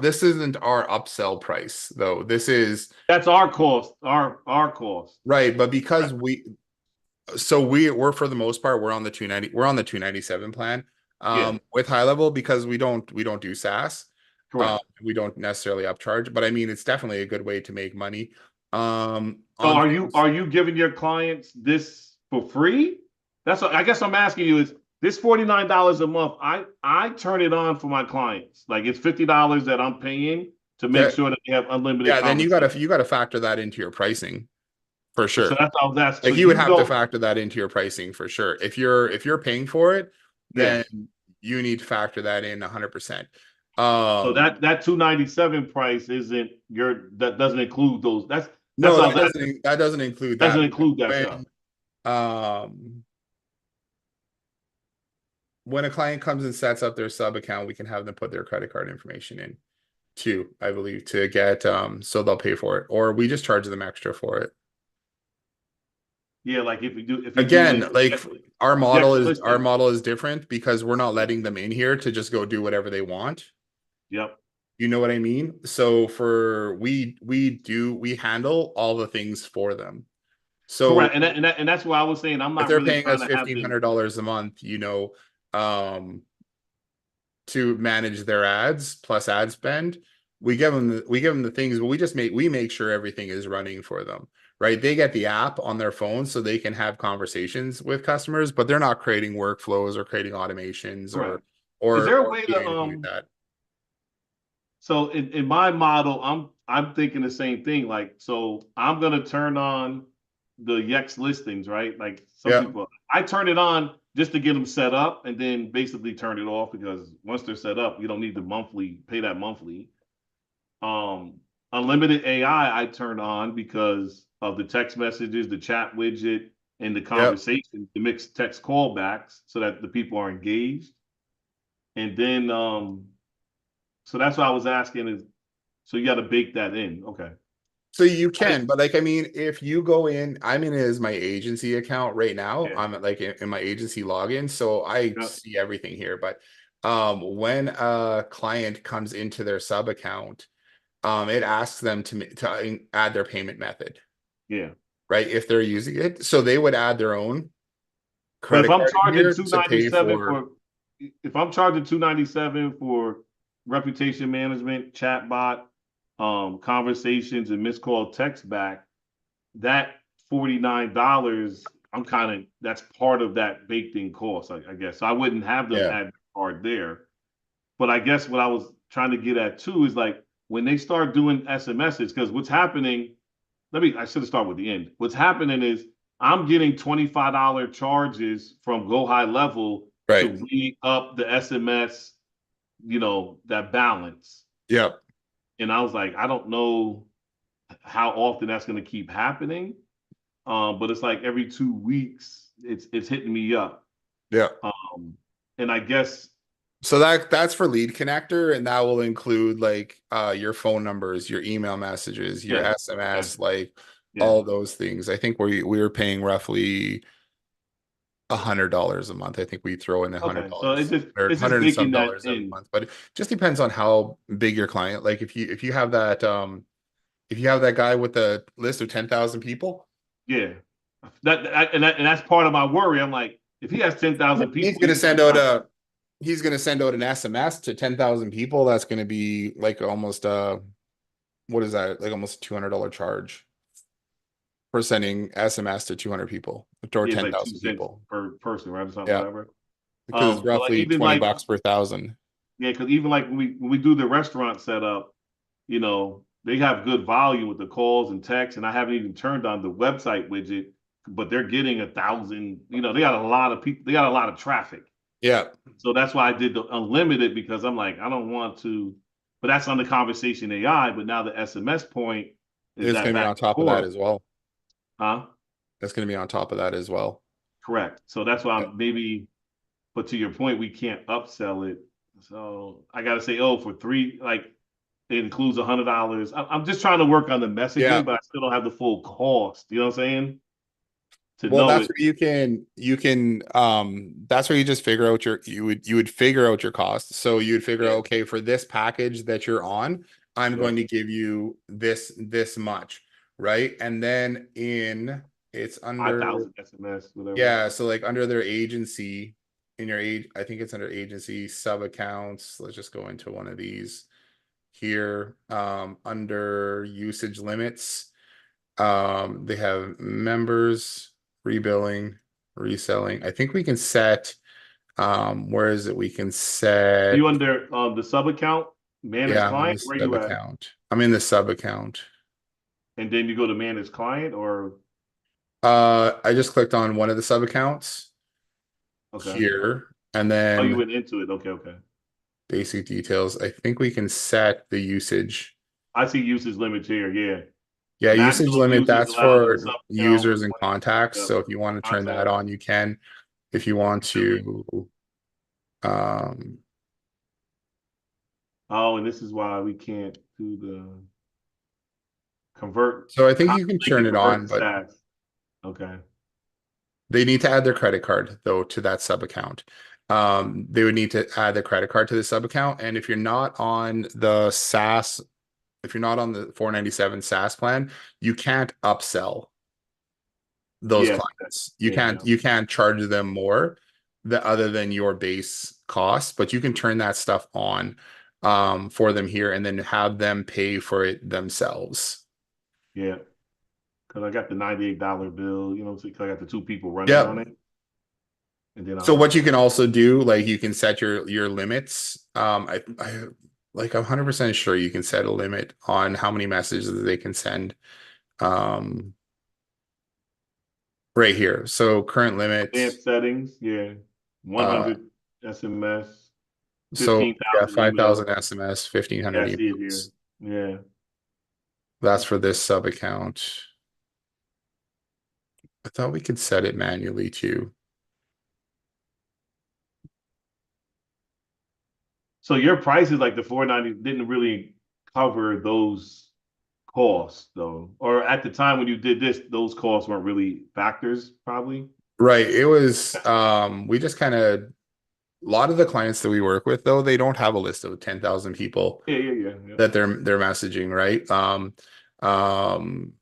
this isn't our upsell price though. This is That's our cost. Our cost. right, but Right. because we're for the most part we're on the 290 we're on the 297 plan Yeah, with high level because we don't do SaaS. correct. We don't necessarily upcharge, but I mean it's definitely a good way to make money. So On things. are you giving your clients this for free? That's what I guess I'm asking you is this $49 a month. I turn it on for my clients. Like it's $50 that I'm paying to make Yeah, sure that they have unlimited yeah, then conversation. you gotta factor that into your pricing for So sure. that's what I was asking. So Like you would you have to don't. factor that into your pricing for sure. If you're paying for it, then Yes. you need to factor that in 100%. So Um, that 297 price isn't your that doesn't include those. That's no, what I was asking. that doesn't include Doesn't that. include that stuff. When um when a client comes and sets up their sub account, we can have them put their credit card information in too, I believe, to get so they'll pay for it. Or we just charge them extra for it. Yeah, like if you do Again, the like Yext listing. our model is different because we're not letting them in here to just go do whatever they want. Yep. You know what I mean? So for we handle all the things for them. So Correct. And that's why I was saying I'm if not they're really paying trying us to have them. $1,500 a month, um, to manage their ads plus ad spend, we give them the things, but we make sure everything is running for them, right? They get the app on their phone so they can have conversations with customers, but they're not creating workflows or creating automations Correct. Is there a or way doing to anything like that. so in my model, I'm thinking the same thing. Like, so I'm gonna turn on the Yext listings, right? Like some Yeah, people I turn it on just to get them set up and then basically turn it off because once they're set up, you don't need to pay that monthly. Um, Unlimited AI I turn on because of the text messages, the chat widget, and the yeah. conversation, the mixed text callbacks so that the people are engaged. And then so that's what I was asking is so you got to bake that in. Okay. So you I didn't, can, but like I mean, if you go in, I'm in as my agency account right now. yeah. I'm like in my agency login, so I Yeah. see everything here. But when a client comes into their sub account, it asks them to add their payment method, Yeah. right? If they're using it, so they would add their own. But if credit I'm card in charging here two to ninety pay seven for. for, if I'm charging 297 for reputation management, chatbot, conversations, and missed call text back, that $49, I'm kind of that's part of that baked in cost, I guess. So I wouldn't have them Yeah. add the card there. But I guess what I was trying to get at too is like when they start doing SMSs, because what's happening, I should have started with the end. What's happening is I'm getting $25 charges from Go High Level to Right. re up the SMS, that balance. Yep. And I was like, I don't know how often that's going to keep happening. But it's like every 2 weeks, it's hitting me up. Yeah. And I guess So that's for lead connector, and that will include like your phone numbers, your email messages, your yeah, okay, SMS, like yeah, all those things. I think we were paying roughly $100 a month. I think we throw in a hundred okay. So dollars or it's just hundred and some baking that dollars every in. month. But it just depends on how big your client. Like if you have that if you have that guy with a list of 10,000 people, Yeah, and that's part of my worry. I'm like, if he has 10,000 he's people, gonna he's send probably out not. a he's gonna send out an SMS to 10,000 people. That's gonna be like almost what is that? Like almost a $200 charge for sending SMS to 200 people or Yeah, it's like two 10,000 cents people. per person, right, or something, Yeah, whatever. because it's But like roughly even 20 like bucks per thousand. yeah, because even like when we do the restaurant setup, they have good volume with the calls and texts, and I haven't even turned on the website widget, but they're getting 1,000. They got a lot of people. They got a lot of traffic. Yeah, So that's why I did the unlimited because I'm like, I don't want to, but that's on the conversation AI. But now the SMS point is it's that gonna be back on and top of that forth, as well. huh? That's gonna be on top of that as well. Correct. So that's why Yeah. I'm maybe, but to your point, we can't upsell it. So I got to say, oh, for three, like it includes $100. I'm just trying to work on the Yeah. messaging, but I still don't have the full cost. You know what I'm saying? To Well, know that's it. where you can that's where you just figure out you would figure out your costs. So you would figure out, Yeah. okay, for this package that you're on, I'm Yeah. going to give you this much, right? And then it's under 5,000 SMS, whatever. yeah, so like under their agency in your age, I think it's under agency sub accounts. Let's just go into one of these here. Under usage limits, they have members, rebilling, reselling. I think we can set where is it? We can Are set you under the sub account, manage yeah, I'm in the client? Where sub you at? account. I'm in the sub account. And then you go to manage client or I just clicked on one of the sub accounts okay. here and Oh, you then went into it. Okay, okay. basic details. I think we can set the usage. I see usage limits here. Yeah. Yeah, usage Maximum limit, users that's allowed in the for sub account. users and contacts. Yep. So if you want to turn that Contact. on, you can. If you want to, um, Oh, and this is why we can't do the convert. so I think Copy you can link turn and it convert on, to but SaaS. Okay. they need to add their credit card though to that sub account. They would need to add their credit card to the sub account. And if you're not on the SaaS, if you're not on the 497 SaaS plan, you can't upsell those Yes. clients. You Yeah. can't Yeah. you can't charge them more other than your base cost, but you can turn that stuff on for them here and then have them pay for it themselves. Yeah. Because I got the $98 bill, because I got the two people running Yeah. on it. And then So I'll what you can also do, like you can set your limits. I like I'm 100% sure you can set a limit on how many messages they can send. Um, right here. So current limits. advanced settings. Yeah. Uh, 100 SMS, so yeah, 15,000 5,000 emails. SMS, Yeah, 1,500 I see it here. emails. Yeah. That's for this sub account. I thought we could set it manually too. So your prices like the 490 didn't really cover those costs though. Or at the time when you did this, those costs weren't really factors, probably. Right. It was we just kind of a lot of the clients that we work with though, they don't have a list of 10,000 people Yeah, yeah, yeah, yeah. that they're messaging, right? Um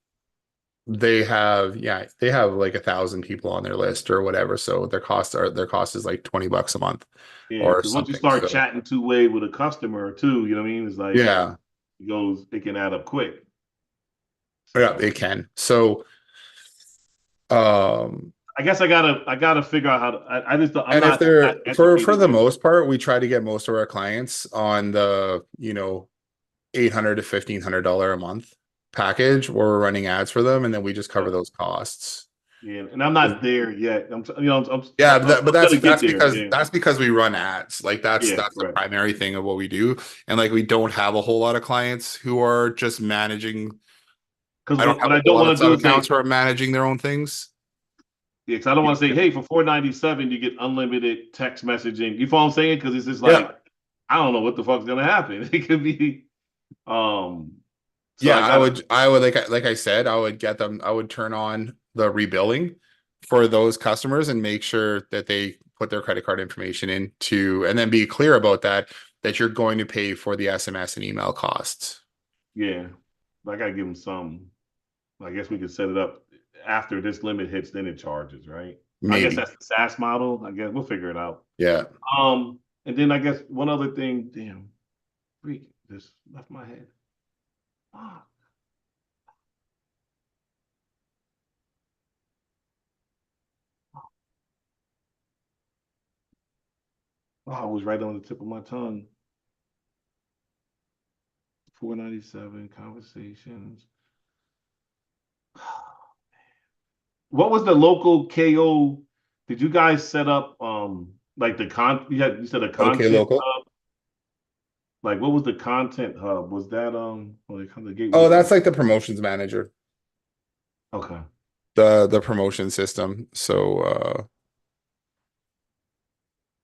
they have like 1,000 people on their list or whatever. So their cost is like $20 a month Yeah, or because once you something. start So chatting two-way with a customer too, you know what I mean? It's like yeah, it can add up quick. yeah, So it can. So um I guess I gotta figure out how to. I just I'm and if not they're that for educated the yet. most part, we try to get most of our clients on the, 800 to $1,500 a month package where we're running ads for them, and then we just cover Yep. those costs. Yeah, and I'm not there yet. Yeah, I'm but gonna that's get there. Yeah, that's because we run ads. Like yeah, that's the right. primary thing of what we do. And like we don't have a whole lot of clients who are just managing. Because I don't have what a I whole don't lot of want to sub do is say, accounts who are managing their own things. yeah, because I don't want to say, hey, for 497 you get unlimited text messaging. You follow what I'm saying? Because it's just Yeah. like I don't know what the fuck's gonna happen. It could be um. So Yeah, I got I would like I said, I would turn on the rebilling for those customers and make sure that they put their credit card information into and then be clear about that you're going to pay for the SMS and email costs. yeah, I gotta give them some. I guess we could set it up after this limit hits, then it charges, right? I guess Maybe. that's the SaaS model. I guess we'll figure it out. Yeah. And then I guess one other thing, damn, freak, just left my head. Fuck. Oh, it was right on the tip of my tongue. 497 conversations. What was the local KO? Did you guys set up like you said a Okay, content local. hub? Like what was the content hub? Was that well, the gateway Oh, that's system? like the promotions manager, Okay. the promotion system. So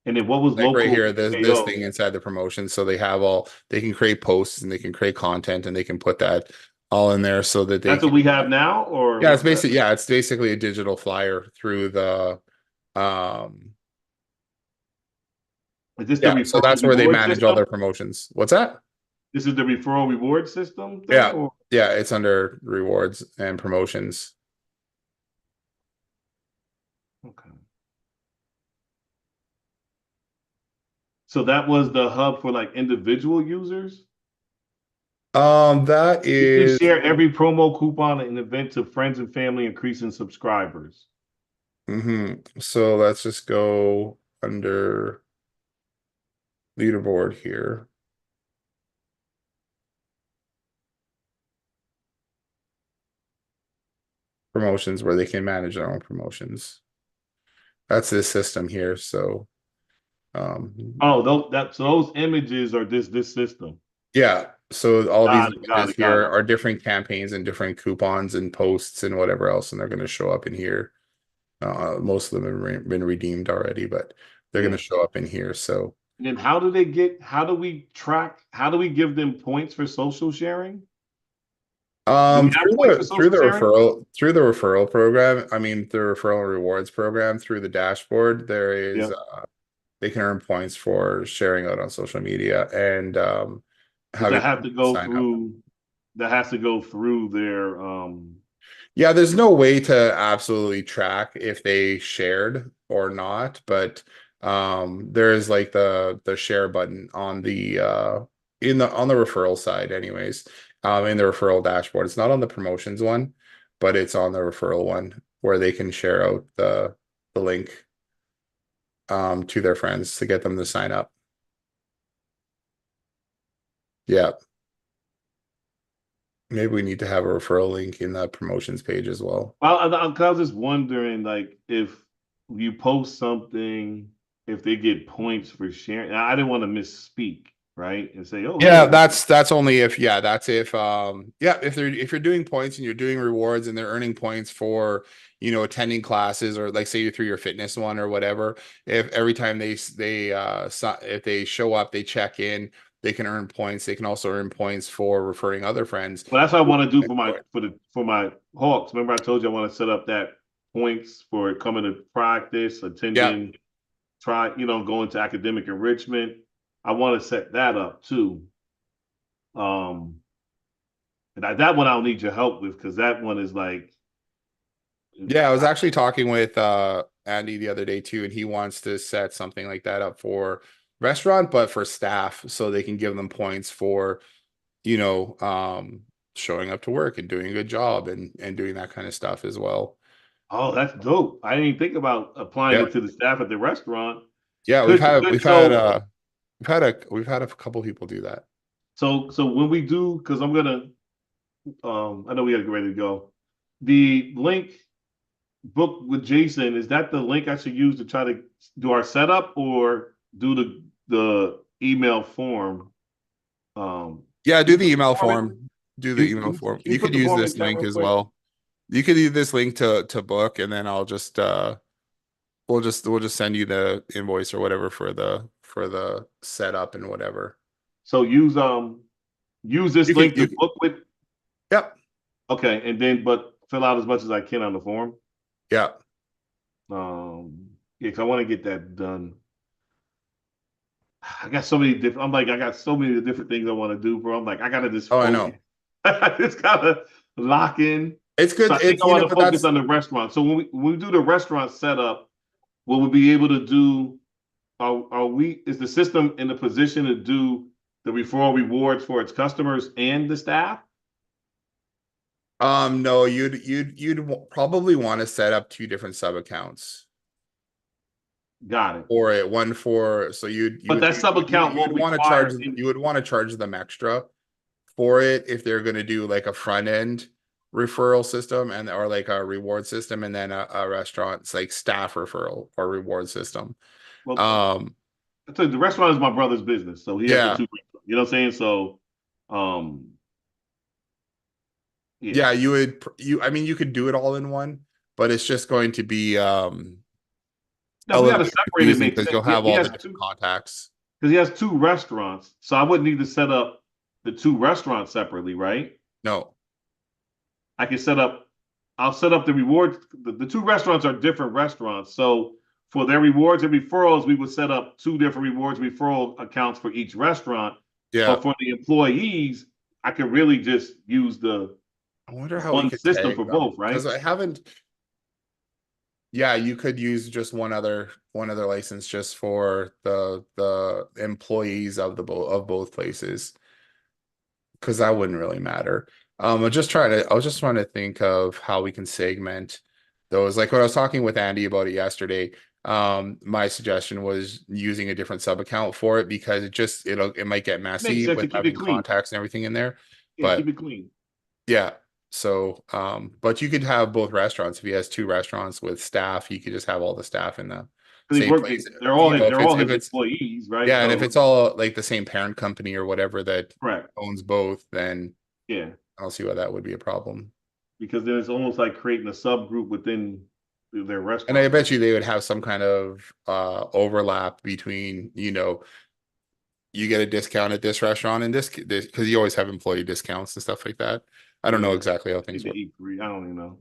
And then what was like right local here, this KO? thing inside the promotion. So they can create posts and they can create content and they can put that all in there so that they That's what can we have now, or what's that? yeah, it's basically a digital flyer through the um Is this the yeah, so referral that's where they reward manage all system? their promotions. What's that? This is the referral reward system thing, Yeah. or Yeah, it's under rewards and promotions. okay. So that was the hub for like individual users. That You can is share every promo coupon and event to friends and family, increasing subscribers. so let's just go under leaderboard here. Promotions where they can manage their own promotions. That's this system here. So Oh, those images are this system. yeah. So all these Got it, got images it, got here it. are different campaigns and different coupons and posts and whatever else, and they're going to show up in here. Most of them have been redeemed already, but they're going Yeah. to show up in here. So And then how do we track, how do we give them points for social sharing? Do we have points for through social sharing? the referral program, I mean the referral rewards program through the dashboard, there is Yeah. they can earn points for sharing out on social media and Does having that have to them go sign up. through, that has to go through their Yeah, there's no way to absolutely track if they shared or not, but there is like the share button on the in the on the referral side anyways. In the referral dashboard. It's not on the promotions one, but it's on the referral one where they can share out the link to their friends to get them to sign up. Yeah. Maybe we need to have a referral link in the promotions page as well. I was just wondering, like, if you post something, if they get points for sharing. I didn't want to misspeak, right? And say, oh, Yeah, hey, that's only if that's if if you're doing points and you're doing rewards and they're earning points for attending classes or like say you through your fitness one or whatever, if every time if they show up, they check in, they can earn points. They can also earn points for referring other friends. well, that's what I want to do for my Hawks. Remember, I told you I want to set up that points for coming to practice, Yeah. attending, going to academic enrichment. I want to set that up too. Um, and that one I'll need your help with because that one is like Yeah, I was actually talking with Andy the other day too, and he wants to set something like that up for restaurant, but for staff, so they can give them points for, you know, showing up to work and doing a good job and doing that kind of stuff as well. Oh, that's dope. I didn't even think about applying Yeah. it to the staff at the restaurant. Yeah, we've Could, had could we've had so we've had a couple people do that. so when we do, because I'm gonna I know we gotta get ready to go. The link book with Jason, is that the link I should use to try to do our setup or do the email form? Yeah, Can do you the put the email form in? form. Do the email form. Can you You put could the use form in this the chat link real as quick? well. You could use this link to book, and then I'll just we'll just send you the invoice or whatever for the setup and whatever. So use this You can link to you book with. yep. Okay, and then but fill out as much as I can on the form. Yeah. Yeah, 'cause I want to get that done. I got so many different. I'm like, I got so many different things I want to do, bro. I'm like, I gotta just Oh, I focus. know. I just gotta lock in. It's So good. I think It's I you want know, to but focus that's on the restaurant. So when we do the restaurant setup, will we be able to do? Are we? Is the system in a position to do the referral rewards for its customers and the staff? no, you'd probably want to set up two different sub accounts Got it. for it. One for so But that sub account you'd won't want to require charge any. you would want to charge them extra for it if they're going to do like a front end referral system and or like a reward system and then a restaurant's like staff referral or reward system. Well, Um I tell you, the restaurant is my brother's business, so he has the yeah. two. You know what I'm saying? So, um, yeah. Yeah, I mean you could do it all in one, but it's just going to be Now a we got little to bit separate it. confusing Makes because sense. you'll have He all the has different two contacts. because he has two restaurants, so I wouldn't need to set up the two restaurants separately, right? No. I can set up. I'll set up the rewards. The two restaurants are different restaurants, so for their rewards and referrals, we would set up two different rewards referral accounts for each restaurant. Yeah. But for the employees, I could really just use the I wonder how we one could system for tag them both, because right? I haven't. Yeah, you could use just one other license just for the employees of of both places because that wouldn't really matter. I was just trying to think of how we can segment those. Like when I was talking with Andy about it yesterday, my suggestion was using a different sub account for it because it might get Makes messy sense to with keep it having clean. contacts and everything in there. Yeah, keep But it clean. yeah. So, but you could have both restaurants. If he has two restaurants with staff, he could just have all the staff in the Because he same worked. place. They're all his employees, right? Yeah, and if So it's all like the same parent company or whatever that correct. owns both, then Yeah, I don't see why that would be a problem. because then it's almost like creating a subgroup within their And I restaurant. bet you they would have some kind of overlap between, you get a discount at this restaurant and this because you always have employee discounts and stuff like that. I don't know Yeah, exactly how things maybe they work. eat free. I don't even know.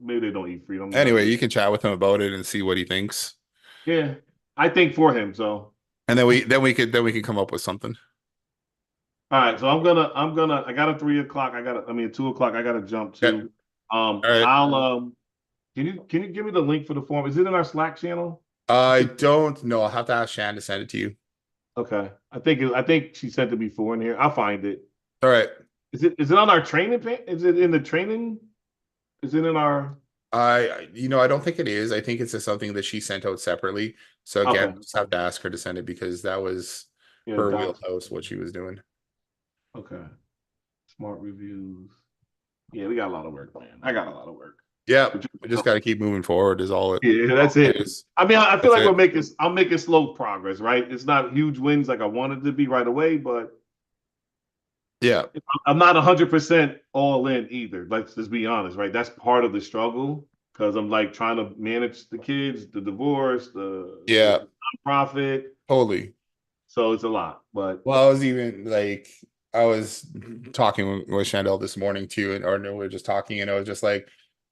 Maybe they don't eat free. I'm not Anyway, really. you can chat with him about it and see what he thinks. Yeah, I think for him. So And then we could come up with something. all right. So I got a 3 o'clock. I mean 2 o'clock. I got to jump Okay. to. All right. I'll can you give me the link for the form? Is it in our Slack channel? I don't know. I'll have to ask Shan to send it to you. Okay. I think she sent it before in here. I'll find it. All right. Is it on our training Is it in the training? Is it in our I don't think it is. I think it's just something that she sent out separately. So again, okay. we'll just have to ask her to send it because that was Yeah, her docs. wheelhouse, what she was doing. Okay. Smart reviews. Yeah, we got a lot of work, man. I got a lot of work. Yeah, we just got to keep moving forward is all Yeah, that's it it. is. I mean, I feel That's like it. I'm making slow progress, right? It's not huge wins like I wanted to be right away, but Yeah, I'm not 100% all in either. Let's just be honest, right? That's part of the struggle because I'm like trying to manage the kids, the divorce, yeah, the nonprofit. totally. So it's a lot, but Well, I was talking with Chandel this morning too, and or no, we were just talking, and I was just like,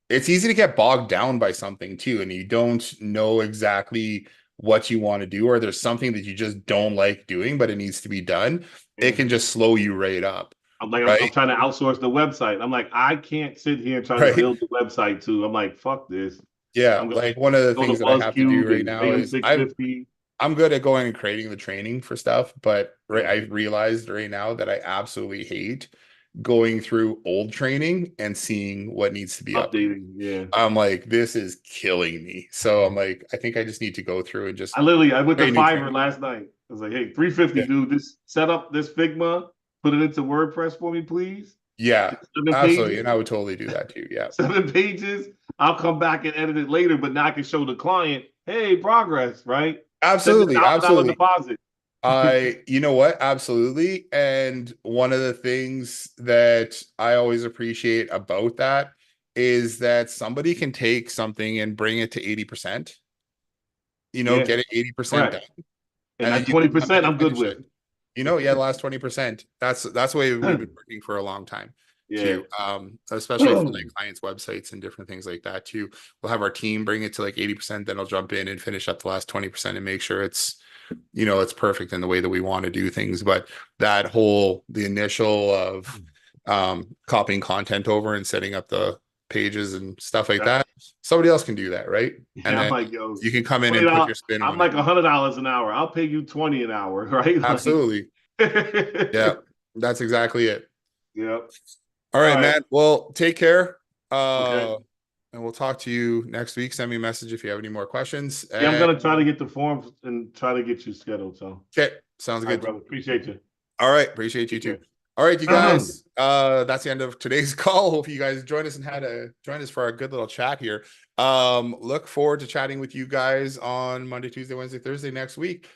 it's easy to get bogged down by something too, and you don't know exactly what you want to do, or there's something that you just don't like doing, but it needs to be done. It yeah, can just slow you right up. I'm trying to outsource the website. I'm like, I can't sit here and try to Right. build the website too. I'm like, fuck this. Yeah. I'm gonna Like one of the go to things that I have to do BuzzCube right and now pay them is $650. I'm good at going and creating the training for stuff, but I realized right now that I absolutely hate going through old training and seeing what needs to be updated. Updating. Yeah. I'm like, this is killing me. So I'm like, I think I just need to go through and just I went to create new Fiverr training. last night. I was like, hey, 350, Yeah. dude. Just set up this Figma, put it into WordPress for me, please. Yeah, Just 7 pages. absolutely. And I would totally do that too. Yeah. 7 pages. I'll come back and edit it later, but now I can show the client, hey, progress, right? Send a Absolutely. $1,000 Absolutely. deposit. You know what? Absolutely. And one of the things that I always appreciate about that is that somebody can take something and bring it to 80%, Yeah, get it 80% done. correct. And And then that you can come in 20% and I'm good finish with. it. Yeah, the last 20%. That's the way we've been working for a long time Yeah. too. Especially for like clients' websites and different things like that too. We'll have our team bring it to like 80%, then I'll jump in and finish up the last 20% and make sure it's perfect in the way that we want to do things. But the initial of copying content over and setting up the pages and stuff like that, somebody else can do that, right? And Yeah, I'm then like, yo, you can come in and put $20. your spin I'm on it. like $100 an hour. I'll pay you 20 an hour, right? Like, Absolutely. Yeah, that's exactly it. Yep. All All right, right. man. Well, take care. Okay. And we'll talk to you next week. Send me a message if you have any more questions. Yeah, I'm And gonna try to get the forms and try to get you scheduled. So, okay, sounds all right, good. brother. Appreciate you. All right, appreciate you Take too. care. All right, you guys. That's the end of today's call. Hope you guys joined us and join us for a good little chat here. Look forward to chatting with you guys on Monday, Tuesday, Wednesday, Thursday next week.